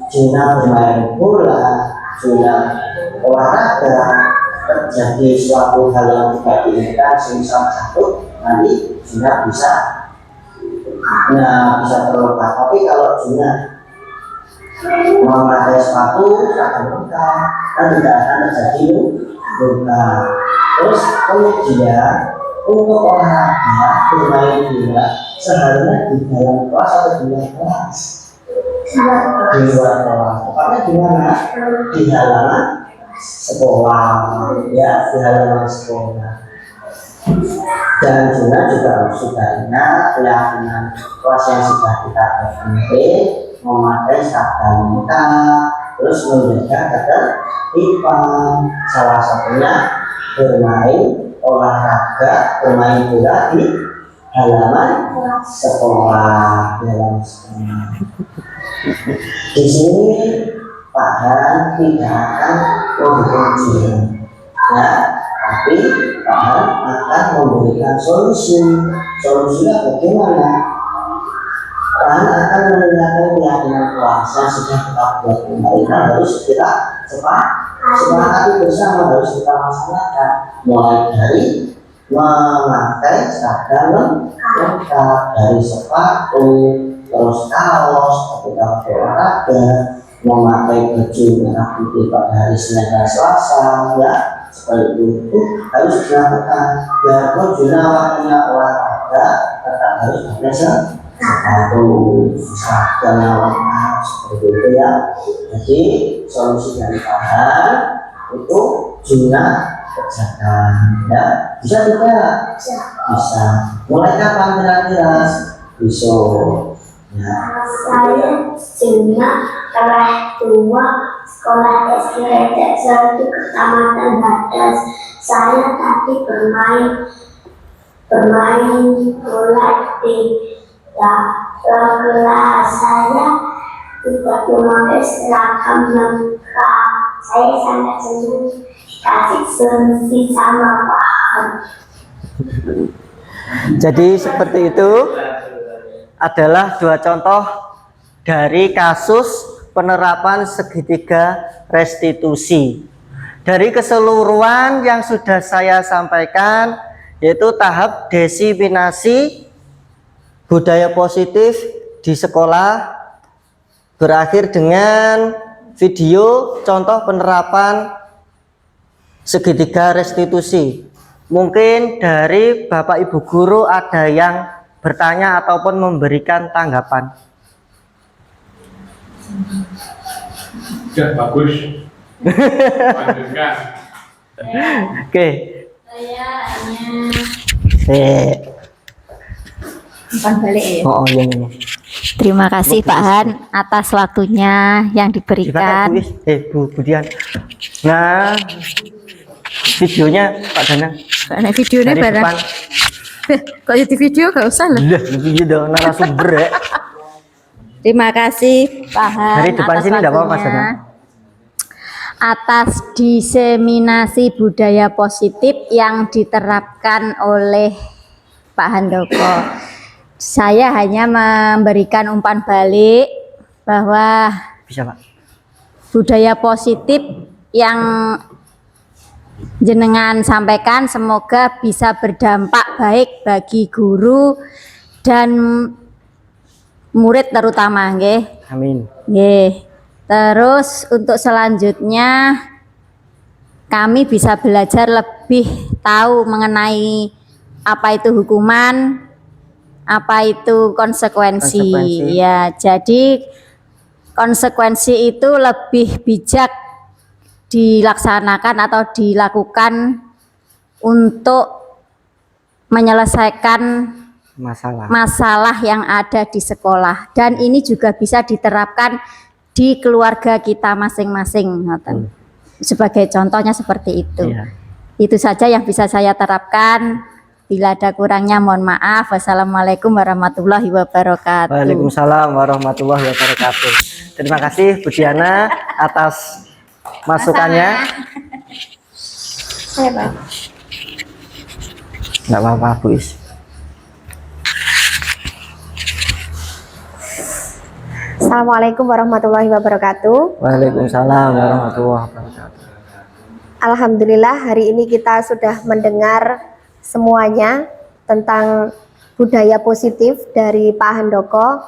Juna bermain bola, Juna olahraga, terjadi suatu hal yang tidak diinginkan, semisal jatuh, nanti Juna bisa terluka. Tapi kalau Juna memakai sepatu seragam lengkap, kan tidak akan terjadi luka. Terus kemudian untuk olahraga bermain bola seharusnya di dalam kelas atau di luar kelas? Di luar kelas. Tepatnya di mana? Di halaman sekolah, ya, di halaman sekolah. Dan juga sudah ingat keyakinan kelas yang sudah kita pilih, memakai seragam lengkap, terus menjaga ketertiban, salah satunya bermain olahraga, bermain bola di halaman sekolah, Di sini Pak Han tidak akan menghukum ujian, ya, tapi Pak Han akan memberikan solusi. Solusinya bagaimana? Pak Han akan mendengarkan keyakinan kelas yang sudah kita buat kemarin, harus kita sepakati bersama, harus kita laksanakan, mulai dari memakai seragam lengkap, dari sepatu, terus kaos ketika berolahraga, memakai baju merah putih pada hari Senin dan Selasa, ya, seperti itu harus dilakukan. Biarpun juga waktunya olahraga, tetap harus pakai sepatu, seragam yang lengkap, seperti itu, ya. Jadi solusi dari Pak Han itu juga kerjakan, ya. Bisa tidak? Bisa. Mulai kapan kira-kira? Besok, ya. Saya Juna kelas 2 sekolah SD Rejek 1 Kecamatan Batas. Saya tadi bermain bola di dalam kelas. Saya tidak memakai seragam lengkap. Saya sangat senang kasih solusi sama Pak Han. Jadi seperti itu adalah 2 contoh dari kasus penerapan segitiga restitusi. Dari keseluruhan yang sudah saya sampaikan, yaitu tahap disiminasi budaya positif di sekolah, berakhir dengan video contoh penerapan segitiga restitusi. Mungkin dari Bapak Ibu guru ada yang bertanya ataupun memberikan tanggapan. Sudah bagus. Lanjutkan. Oke. Saya hanya balik ya. Oh, ini. Terima kasih Pak Han atas waktunya yang diberikan. Bu Budian. Nah, videonya Pak Danang. Nah, videonya Dari barang. depan. Kok jadi video gak usah lah. Lah, lebih dong narasumber ya. Terima kasih Pak Han. Dari depan atas sini enggak apa-apa, Mas waktunya. Danang. Atas diseminasi budaya positif yang diterapkan oleh Pak Handoko. Saya hanya memberikan umpan balik bahwa Bisa, Pak. budaya positif yang jenengan sampaikan semoga bisa berdampak baik bagi guru dan murid terutama, nggih. Amin. Nggih. Terus untuk selanjutnya kami bisa belajar lebih tahu mengenai apa itu hukuman, apa itu konsekuensi. Konsekuensi. Ya, jadi konsekuensi itu lebih bijak dilaksanakan atau dilakukan untuk menyelesaikan masalah yang ada di sekolah, dan ini juga bisa diterapkan di keluarga kita masing-masing. Sebagai contohnya seperti itu. Iya. Itu saja yang bisa saya terapkan. Bila ada kurangnya mohon maaf. Wassalamualaikum warahmatullahi wabarakatuh. Waalaikumsalam warahmatullahi wabarakatuh. Terima kasih Bu Diana atas masukannya. Saya Pak. Enggak apa-apa, Bu Is. Assalamualaikum warahmatullahi wabarakatuh. Waalaikumsalam warahmatullahi wabarakatuh. Alhamdulillah hari ini kita sudah mendengar semuanya tentang budaya positif dari Pak Handoko,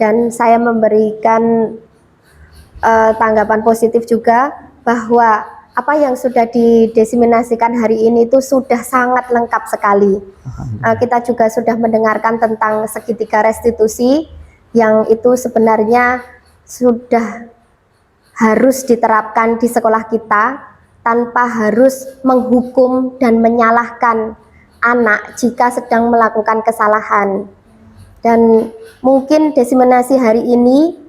dan saya memberikan tanggapan positif juga bahwa apa yang sudah didesiminasikan hari ini itu sudah sangat lengkap sekali. Kita juga sudah mendengarkan tentang segitiga restitusi yang itu sebenarnya sudah harus diterapkan di sekolah kita tanpa harus menghukum dan menyalahkan anak jika sedang melakukan kesalahan. Dan mungkin desiminasi hari ini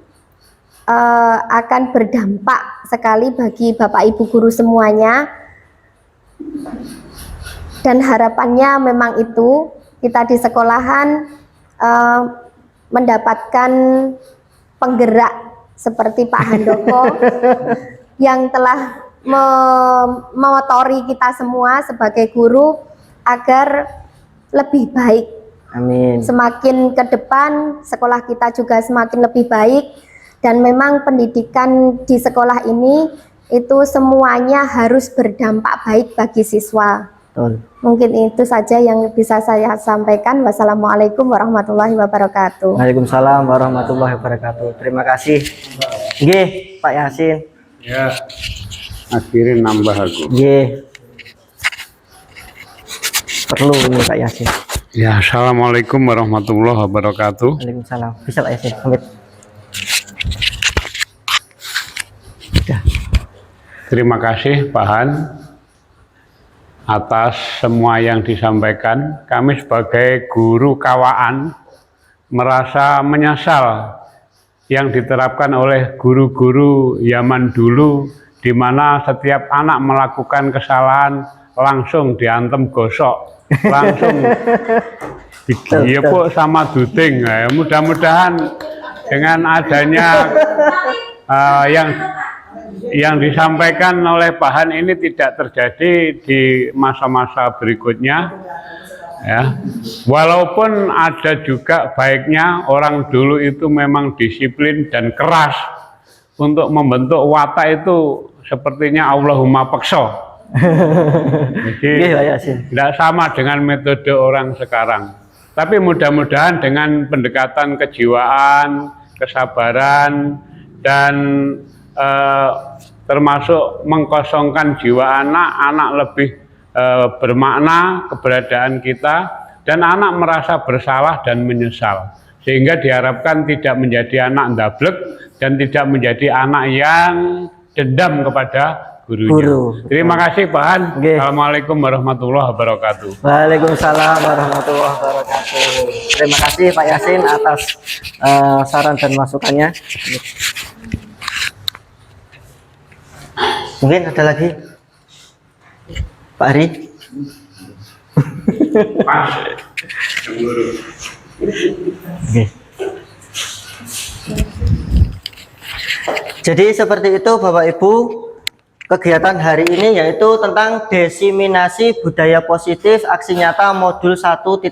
akan berdampak sekali bagi Bapak Ibu guru semuanya, dan harapannya memang itu kita di sekolahan mendapatkan penggerak seperti Pak Handoko yang telah memotori kita semua sebagai guru agar lebih baik. Amin. Semakin ke depan sekolah kita juga semakin lebih baik, dan memang pendidikan di sekolah ini itu semuanya harus berdampak baik bagi siswa. Betul. Mungkin itu saja yang bisa saya sampaikan. Wassalamualaikum warahmatullahi wabarakatuh. Waalaikumsalam warahmatullahi wabarakatuh. Terima kasih. Nggih, Pak Yasin. Ya, akhirnya nambah aku. Nggih. Perlu ini Pak Yasin. Ya, assalamualaikum warahmatullahi wabarakatuh. Waalaikumsalam. Bisa Pak Yasin. Pamit. Terima kasih Pak Han atas semua yang disampaikan. Kami sebagai guru kawaan merasa menyesal yang diterapkan oleh guru-guru zaman dulu, di mana setiap anak melakukan kesalahan langsung diantem gosok, langsung digiyepuk sama duding. Nah, mudah-mudahan dengan adanya yang disampaikan oleh Pak Han ini tidak terjadi di masa-masa berikutnya, ya. Walaupun ada juga baiknya orang dulu itu memang disiplin dan keras untuk membentuk watak itu, sepertinya Allahumma paksa. Jadi tidak sama dengan metode orang sekarang. Tapi mudah-mudahan dengan pendekatan kejiwaan, kesabaran, dan termasuk mengkosongkan jiwa anak lebih bermakna keberadaan kita, dan anak merasa bersalah dan menyesal, sehingga diharapkan tidak menjadi anak ndablek dan tidak menjadi anak yang dendam kepada gurunya. Terima kasih Pak Han. Assalamualaikum warahmatullahi wabarakatuh. Waalaikumsalam warahmatullahi wabarakatuh. Terima kasih Pak Yasin atas saran dan masukannya. Mungkin ada lagi Pak Ari. Oke. Jadi seperti itu Bapak Ibu, kegiatan hari ini yaitu tentang desiminasi budaya positif aksi nyata modul 1.4.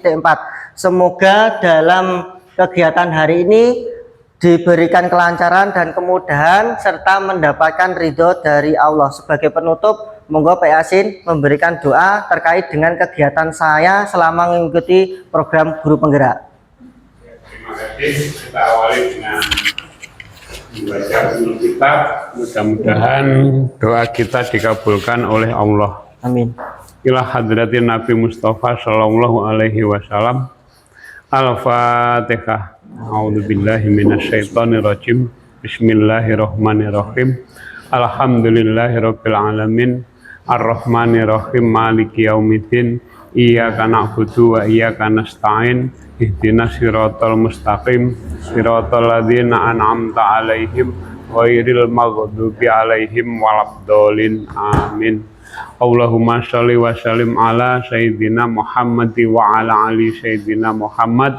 Semoga dalam kegiatan hari ini diberikan kelancaran dan kemudahan serta mendapatkan ridho dari Allah. Sebagai penutup, monggo Pak Yasin memberikan doa terkait dengan kegiatan saya selama mengikuti program Guru Penggerak. Terima kasih. Kita awali dengan membaca kitab. Mudah-mudahan doa kita dikabulkan oleh Allah. Amin. Ila hadratin Nabi Mustafa sallallahu alaihi wasallam. Al-Fatihah. A'udzubillahi minasyaitonirrajim. Bismillahirrahmanirrahim. Alhamdulillahirabbil alamin. Ar-Rahmanirrahim. Maliki yaumiddin. Iyyaka na'budu wa iyyaka nasta'in. Ihdinas siratal mustaqim. Siratal ladzina an'amta 'alaihim ghairil maghdubi 'alaihim waladdallin. Amin. Allahumma sholli wa sallim ala sayyidina Muhammad wa ala ali sayyidina Muhammad,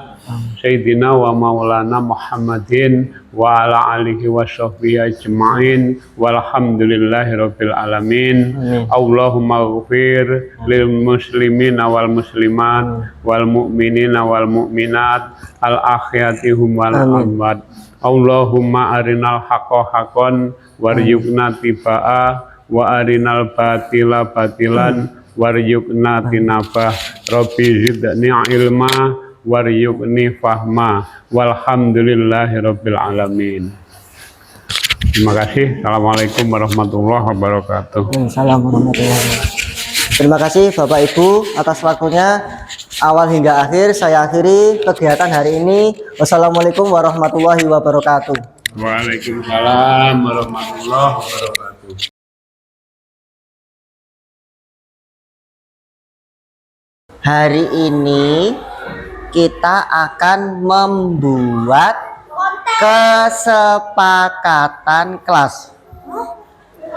sayyidina wa maulana Muhammadin wa ala alihi wa sahbihi ajma'in walhamdulillahi rabbil alamin. Allahumma ighfir lil muslimina wal muslimat wal mu'minina wal mu'minat al ahyatihum wal amwat. Allahumma arinal haqqa haqqan warzuqna tibaa wa arinal batila batilan warzuqna tinabah. Rabbi zidni ilma warzuqni fahma walhamdulillahi rabbil alamin. Terima kasih. Assalamualaikum warahmatullahi wabarakatuh. Assalamualaikum warahmatullahi wabarakatuh. Terima kasih Bapak Ibu atas waktunya. Awal hingga akhir saya akhiri kegiatan hari ini. Wassalamualaikum warahmatullahi wabarakatuh. Waalaikumsalam warahmatullahi wabarakatuh. Hari ini kita akan membuat kesepakatan kelas.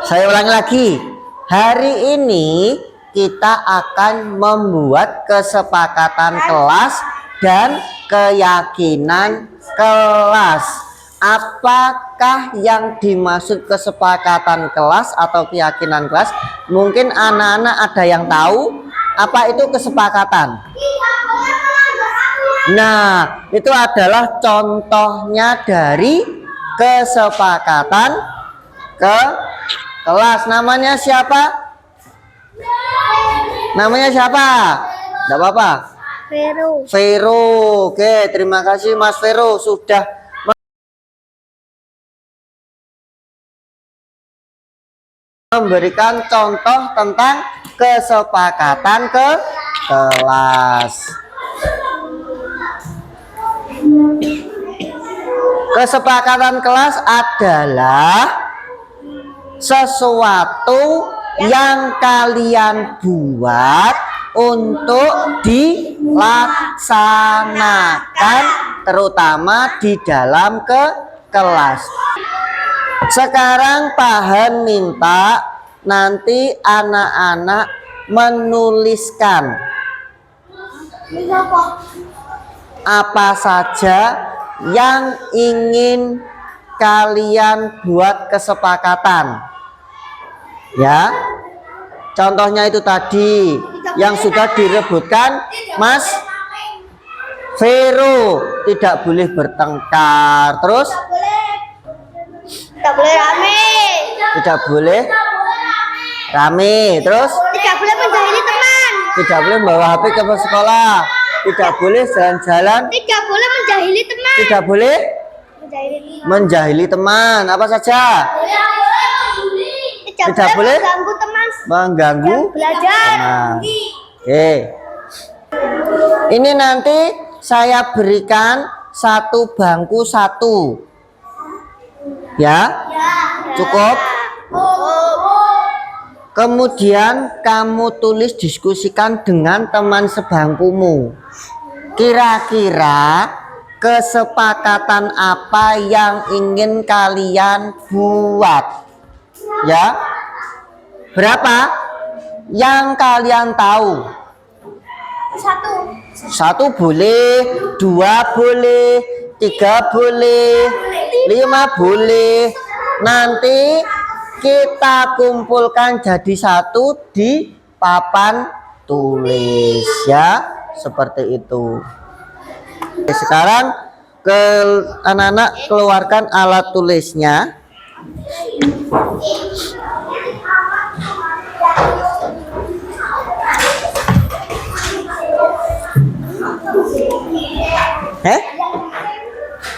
Saya ulangi lagi. Hari ini kita akan membuat kesepakatan kelas dan keyakinan kelas. Apakah yang dimaksud kesepakatan kelas atau keyakinan kelas? Mungkin anak-anak ada yang tahu apa itu kesepakatan. Nah, itu adalah contohnya dari kesepakatan kelas. Namanya siapa? Namanya siapa? Tidak apa-apa. Vero. Oke, terima kasih Mas Vero sudah memberikan contoh tentang kesepakatan kelas. Kesepakatan kelas adalah sesuatu yang kalian buat untuk dilaksanakan terutama di dalam kelas. Sekarang Pak Han minta nanti anak-anak menuliskan apa saja yang ingin kalian buat kesepakatan. Ya, contohnya itu tadi yang sudah direbutkan Mas Vero, tidak boleh bertengkar, terus Tidak boleh rame. tidak boleh rame, terus Tidak boleh menjahili teman. tidak boleh membawa HP ke sekolah, tidak boleh jalan-jalan, Tidak boleh menjahili teman. tidak boleh menjahili teman, apa saja, tidak boleh mengganggu teman mengganggu belajar. teman. Oke, ini nanti saya berikan satu bangku satu, ya, cukup. Kemudian kamu tulis diskusikan dengan teman sebangkumu. Kira-kira kesepakatan apa yang ingin kalian buat? Ya, berapa yang kalian tahu? Satu boleh, dua boleh, tiga boleh, 5 boleh. Nanti kita kumpulkan jadi satu di papan tulis, ya, seperti itu. Oke, sekarang ke anak-anak keluarkan alat tulisnya.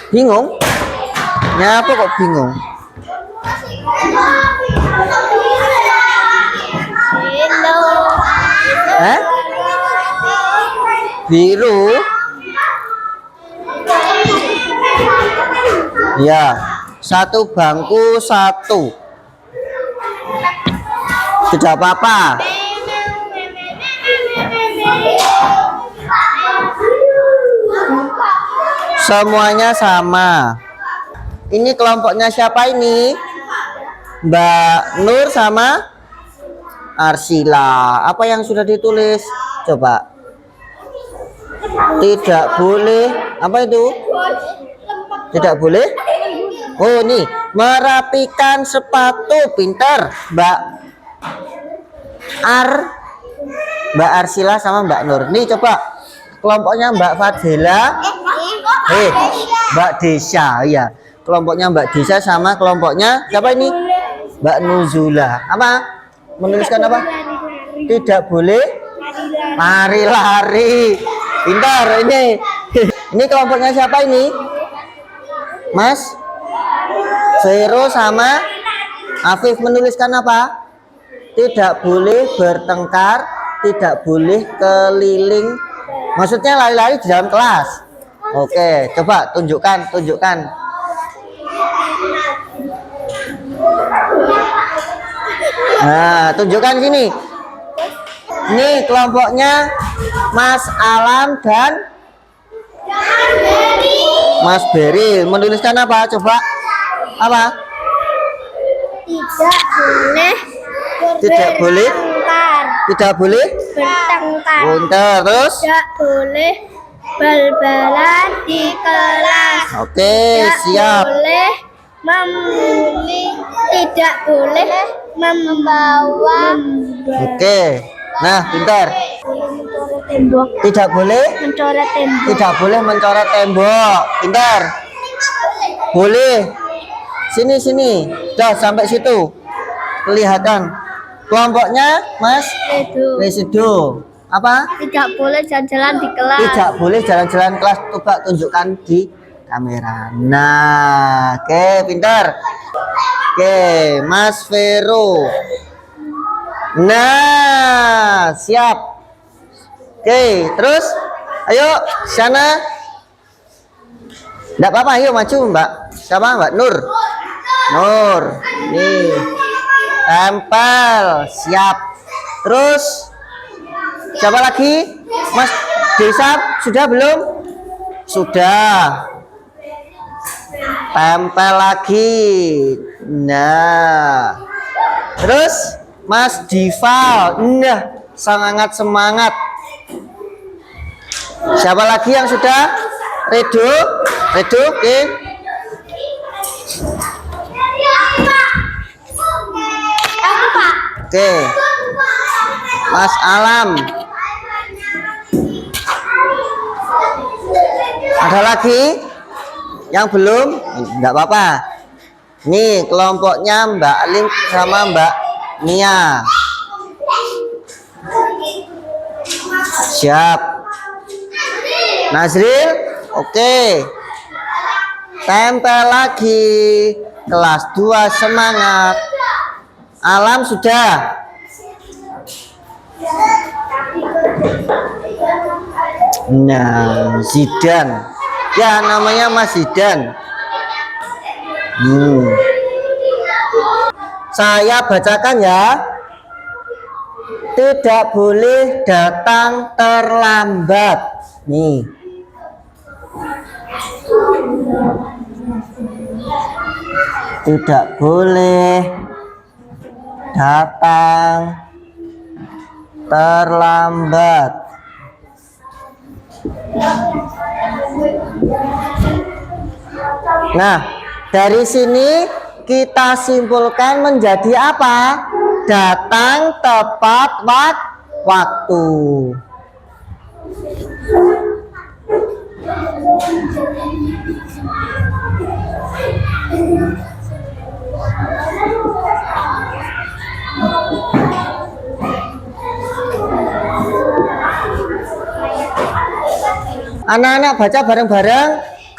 Bingung? Nyapa kok bingung? Biru? Ya, satu bangku satu. Tidak apa-apa. Semuanya sama. Ini kelompoknya siapa ini? Mbak Nur sama Arsila. Apa yang sudah ditulis? Coba. Tidak boleh. Apa itu? Tidak boleh. Oh, nih, merapikan sepatu. Pinter, Mbak Arsila sama Mbak Nur. Nih coba kelompoknya Mbak Fadela. Mbak Desa, ya. Kelompoknya Mbak Desa sama kelompoknya siapa ini? Mbak Nuzula. Apa? Menuliskan apa? Tidak boleh lari-lari. Pintar ini. Ini kelompoknya siapa ini? Mas Vero sama Afif menuliskan apa? Tidak boleh bertengkar, tidak boleh keliling. Maksudnya lari-lari di dalam kelas. Oke, coba tunjukkan. Nah, tunjukkan sini. Ini kelompoknya Mas Alam dan Mas Beri. Menuliskan apa? Coba. Apa? Tidak boleh Tidak boleh bertengkar. Bunter. Terus? Tidak boleh bal-balan di kelas. Oke, siap. Tidak boleh membawa Oke. Nah, pintar. tembok, Tidak boleh mencoret tembok. Tidak boleh mencoret tembok. Pintar. Boleh. Sini. Dah sampai situ. Kelihatan. Kelompoknya Mas Residu. Apa? Tidak boleh jalan-jalan di kelas. Tidak boleh jalan-jalan kelas. Coba tunjukkan di kamera. Nah, oke, pintar. Oke, Mas Vero. Nah, siap. Oke, terus ayo sana. Enggak apa-apa, ayo maju, Mbak. Siapa, Mbak Nur? Nur. Nih. Tempel, siap. Terus siapa lagi? Mas Desa sudah belum? Sudah. Tempel lagi. Nah. Terus Mas Dival. Nah, sangat semangat. Siapa lagi yang sudah? Redo, oke. Oke. Mas Alam. Ada lagi yang belum? Enggak apa-apa. Nih kelompoknya Mbak Alim sama Mbak Nia. Siap. Nazril, oke. Tempel lagi. Kelas 2 semangat. Alam sudah. Nah, Zidan. Ya, namanya Mas Zidan. Saya bacakan ya. Tidak boleh datang terlambat. Nih. Tidak boleh datang terlambat. Nah, dari sini kita simpulkan menjadi apa? Datang tepat waktu. Anak-anak baca bareng-bareng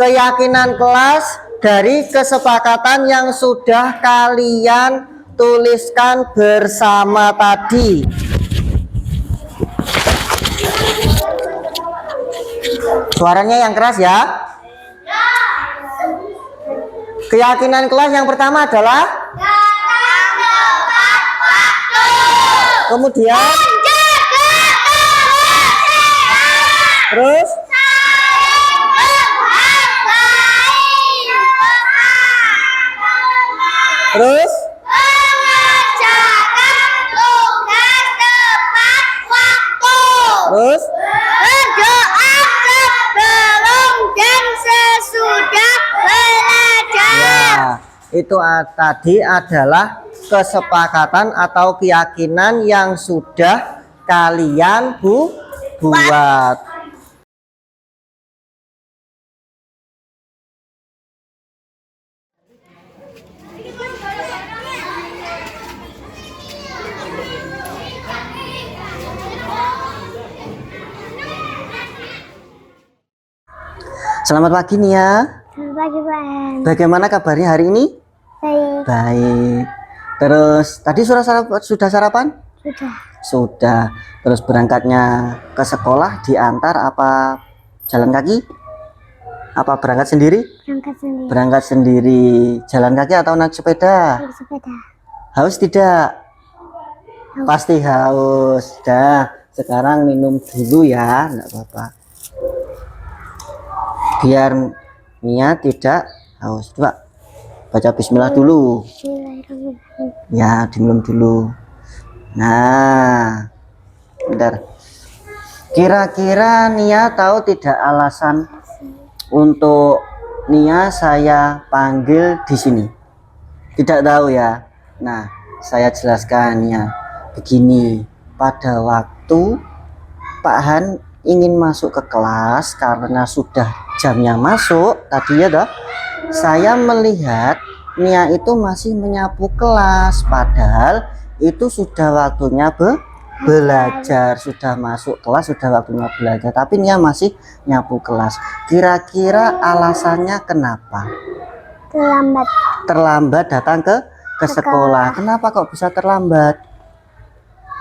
keyakinan kelas dari kesepakatan yang sudah kalian tuliskan bersama tadi. Suaranya yang keras ya. Keyakinan kelas yang pertama adalah kemudian terus terus terus Berdoa sebelum dan sesudah belajar. ya, itu tadi adalah kesepakatan atau keyakinan yang sudah kalian buat. Selamat pagi Nia. Selamat pagi, Pak. Bagaimana kabarnya hari ini? baik. Terus tadi sudah sarapan? Sudah. Sudah. Terus berangkatnya ke sekolah diantar apa jalan kaki? Apa berangkat sendiri? Berangkat sendiri. Berangkat sendiri. Jalan kaki atau naik sepeda? Naik sepeda. Haus tidak? Pasti haus. Dah, sekarang minum dulu ya, enggak apa-apa. Biar Nia tidak haus. Coba baca bismillah dulu. Bismillahirrahmanirrahim. Ya, diminum dulu. Nah, bentar. Kira-kira Nia tahu tidak alasan untuk Nia saya panggil di sini? Tidak tahu ya. Nah, saya jelaskan ya. Begini, pada waktu Pak Han ingin masuk ke kelas karena sudah jamnya masuk tadi ya toh, saya melihat Nia itu masih menyapu kelas, padahal itu sudah waktunya belajar, sudah masuk kelas, sudah waktunya belajar, tapi Nia masih nyapu kelas. Kira-kira alasannya kenapa? Terlambat. Terlambat datang ke sekolah. Kenapa kok bisa terlambat?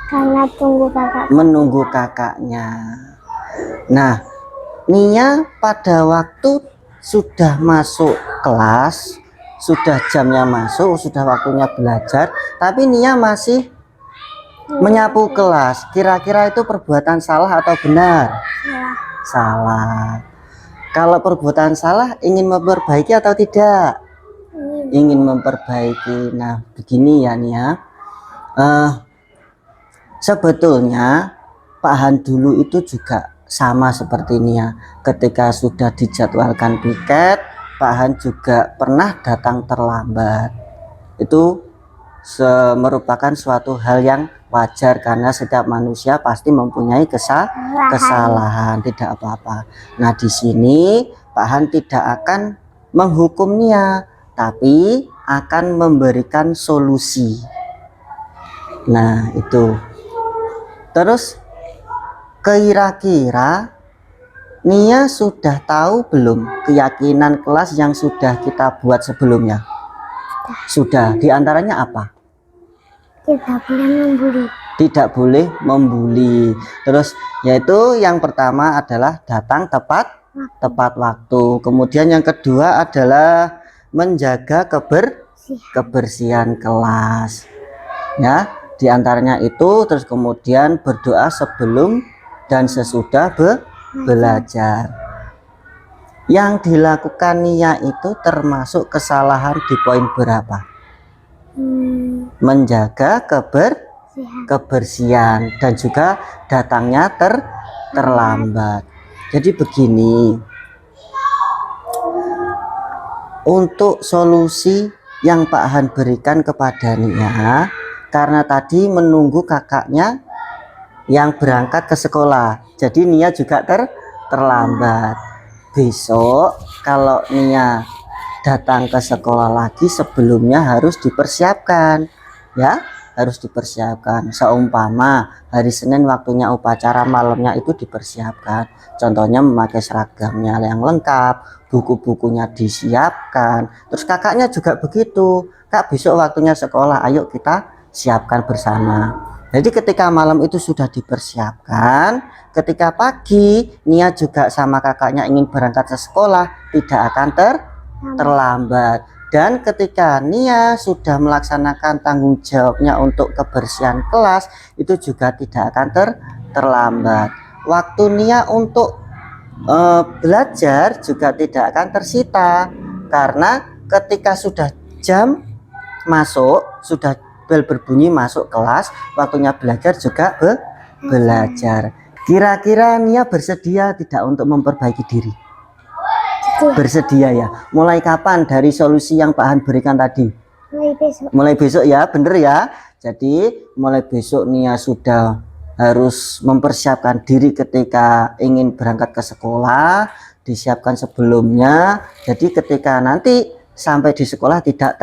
Karena tunggu kakak. Menunggu kakaknya. Nah, Nia pada waktu sudah masuk kelas, sudah jamnya masuk, sudah waktunya belajar, tapi Nia masih menyapu kelas. Kira-kira itu perbuatan salah atau benar? Salah. Kalau perbuatan salah, ingin memperbaiki atau tidak? Ingin memperbaiki. Nah, begini ya Nia. Sebetulnya Pak Han dulu itu juga sama seperti Nia. Ketika sudah dijadwalkan piket, Pak Han juga pernah datang terlambat. Itu merupakan suatu hal yang wajar karena setiap manusia pasti mempunyai kesalahan, tidak apa-apa. Nah, di sini Pak Han tidak akan menghukum Nia, tapi akan memberikan solusi. Nah, itu. Terus kira-kira Nia sudah tahu belum keyakinan kelas yang sudah kita buat sebelumnya? Sudah. Di antaranya apa? Tidak boleh membuli. Tidak boleh membuli. Terus yaitu yang pertama adalah datang tepat waktu. Kemudian yang kedua adalah menjaga kebersihan kelas. Ya, di antaranya itu. Terus kemudian berdoa sebelum dan sesudah belajar. Yang dilakukan Nia itu termasuk kesalahan di poin berapa? Menjaga kebersihan dan juga datangnya terlambat. Jadi begini, untuk solusi yang Pak Han berikan kepada Nia, karena tadi menunggu kakaknya yang berangkat ke sekolah, jadi Nia juga terlambat. Besok kalau Nia datang ke sekolah lagi, sebelumnya harus dipersiapkan ya, harus dipersiapkan. Seumpama hari Senin waktunya upacara, malamnya itu dipersiapkan, contohnya memakai seragamnya yang lengkap, buku-bukunya disiapkan. Terus kakaknya juga begitu, Kak besok waktunya sekolah, ayo kita siapkan bersama. Jadi ketika malam itu sudah dipersiapkan, ketika pagi Nia juga sama kakaknya ingin berangkat ke sekolah, tidak akan terlambat. Dan ketika Nia sudah melaksanakan tanggung jawabnya untuk kebersihan kelas, itu juga tidak akan terlambat. Waktu Nia untuk belajar juga tidak akan tersita, karena ketika sudah jam masuk, sudah bel berbunyi masuk kelas, waktunya belajar juga belajar. Kira-kira Nia bersedia tidak untuk memperbaiki diri? Bersedia ya. Mulai kapan dari solusi yang Pak Han berikan tadi? Mulai besok. Mulai besok ya, bener ya. Jadi mulai besok Nia sudah harus mempersiapkan diri ketika ingin berangkat ke sekolah, disiapkan sebelumnya. Jadi ketika nanti sampai di sekolah tidak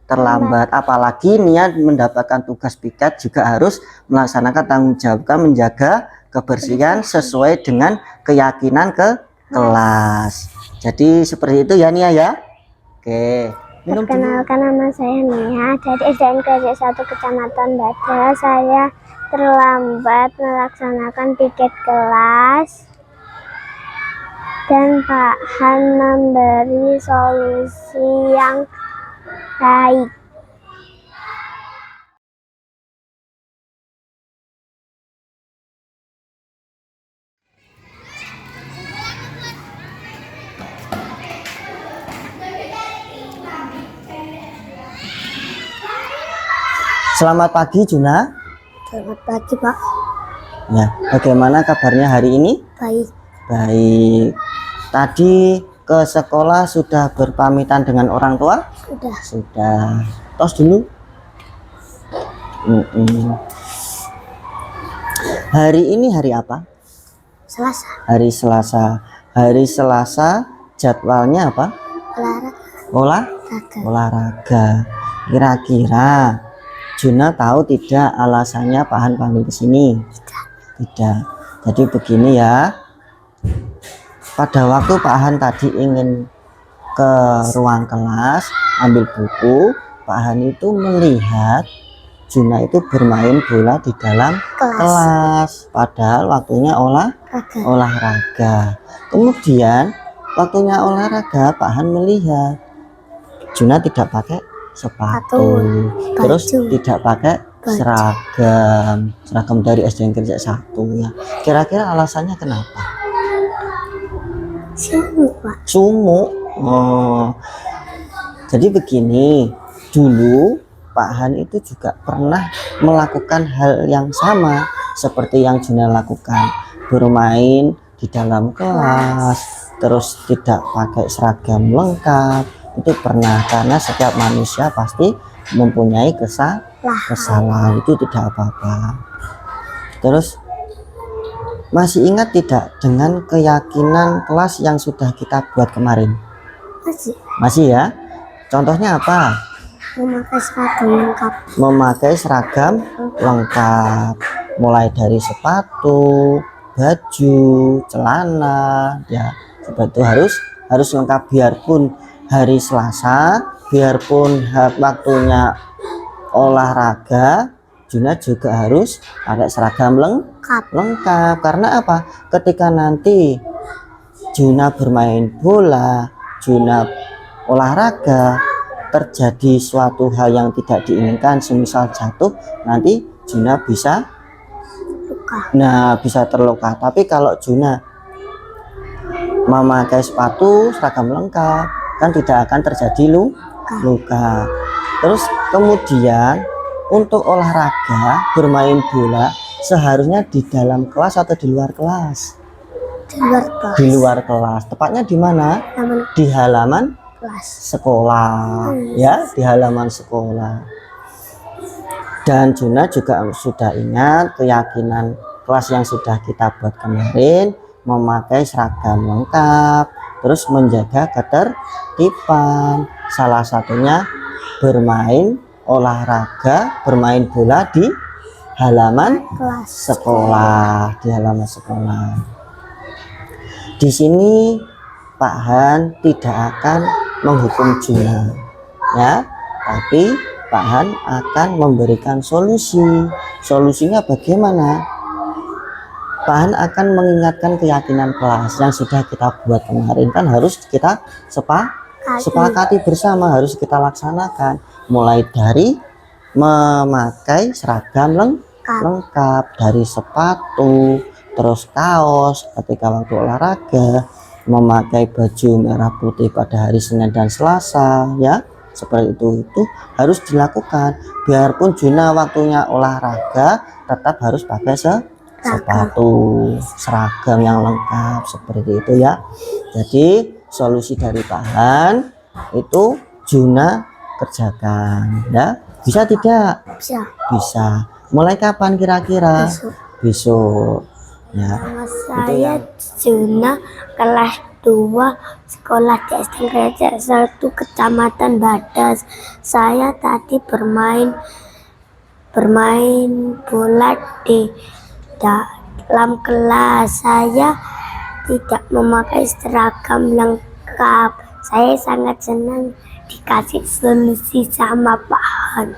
terlambat. Apalagi Nia mendapatkan tugas piket juga harus melaksanakan tanggung jawab menjaga kebersihan sesuai dengan keyakinan ke kelas. Jadi seperti itu ya Nia ya. Oke, Minum dulu. Perkenalkan, nama saya Nia dari SDN Gresik 1 Kecamatan Bada. Saya terlambat melaksanakan piket kelas dan Pak Han memberi solusi yang baik. Selamat pagi Juna. Selamat pagi, Pak. Ya, bagaimana kabarnya hari ini? Baik. Baik. Tadi ke sekolah sudah berpamitan dengan orang tua? Sudah. Sudah. Tos dulu. Hari ini hari apa? Selasa. Hari Selasa. Hari Selasa jadwalnya apa? Olahraga. Olahraga. Kira-kira Juna tahu tidak alasannya Pak Han panggil ke sini? Tidak. Jadi begini ya. Pada waktu Pak Han tadi ingin ke ruang kelas ambil buku, Pak Han itu melihat Juna itu bermain bola di dalam kelas. Padahal waktunya olahraga. Kemudian waktunya olahraga Pak Han melihat Juna tidak pakai sepatu, terus tidak pakai seragam dari SDN Gresik 1 ya. Kira-kira alasannya kenapa? Sumuk, Pak. Sumuk. Oh. Jadi begini, dulu Pak Han itu juga pernah melakukan hal yang sama seperti yang Juna lakukan, bermain di dalam kelas, terus tidak pakai seragam lengkap. Itu pernah, karena setiap manusia pasti mempunyai kesalahan, itu tidak apa-apa. Terus masih ingat tidak dengan keyakinan kelas yang sudah kita buat kemarin? Masih ya? Contohnya apa? Memakai seragam lengkap. Memakai seragam lengkap, mulai dari sepatu, baju, celana, ya seperti itu harus lengkap. Biarpun hari Selasa, biarpun waktunya olahraga, Juna juga harus pakai seragam lengkap. Karena apa? Ketika nanti Juna bermain bola, Juna olahraga, terjadi suatu hal yang tidak diinginkan, semisal jatuh, nanti Juna bisa terluka. Tapi kalau Juna memakai sepatu seragam lengkap, kan tidak akan terjadi luka. Terus kemudian untuk olahraga, bermain bola, seharusnya di dalam kelas atau di luar kelas? Di luar kelas. Tepatnya di mana? Di halaman sekolah. Ya, di halaman sekolah. Dan Juna juga sudah ingat keyakinan kelas yang sudah kita buat kemarin, memakai seragam lengkap, terus menjaga ketertiban. Salah satunya bermain olahraga, bermain bola di halaman sekolah, Di sini Pak Han tidak akan menghukum Juna, ya, tapi Pak Han akan memberikan solusi. Solusinya bagaimana? Pak Han akan mengingatkan keyakinan kelas yang sudah kita buat kemarin, kan harus kita sepakati bersama, harus kita laksanakan. Mulai dari memakai seragam lengkap, dari sepatu, terus kaos ketika waktu olahraga, memakai baju merah putih pada hari Senin dan Selasa, ya, seperti itu harus dilakukan. Biarpun Juna waktunya olahraga, tetap harus pakai sepatu, seragam yang lengkap, seperti itu ya. Jadi solusi dari Pak Han itu Juna kerjakan, ya. Bisa tidak? Bisa. Mulai kapan kira-kira? Besok. Ya. Saya Juna kelas 2 sekolah di SDN Gresik 1 Kecamatan Badas. Saya tadi bermain bola di dalam kelas. Saya tidak memakai seragam lengkap Saya sangat senang dikasih solusi sama Pak Han.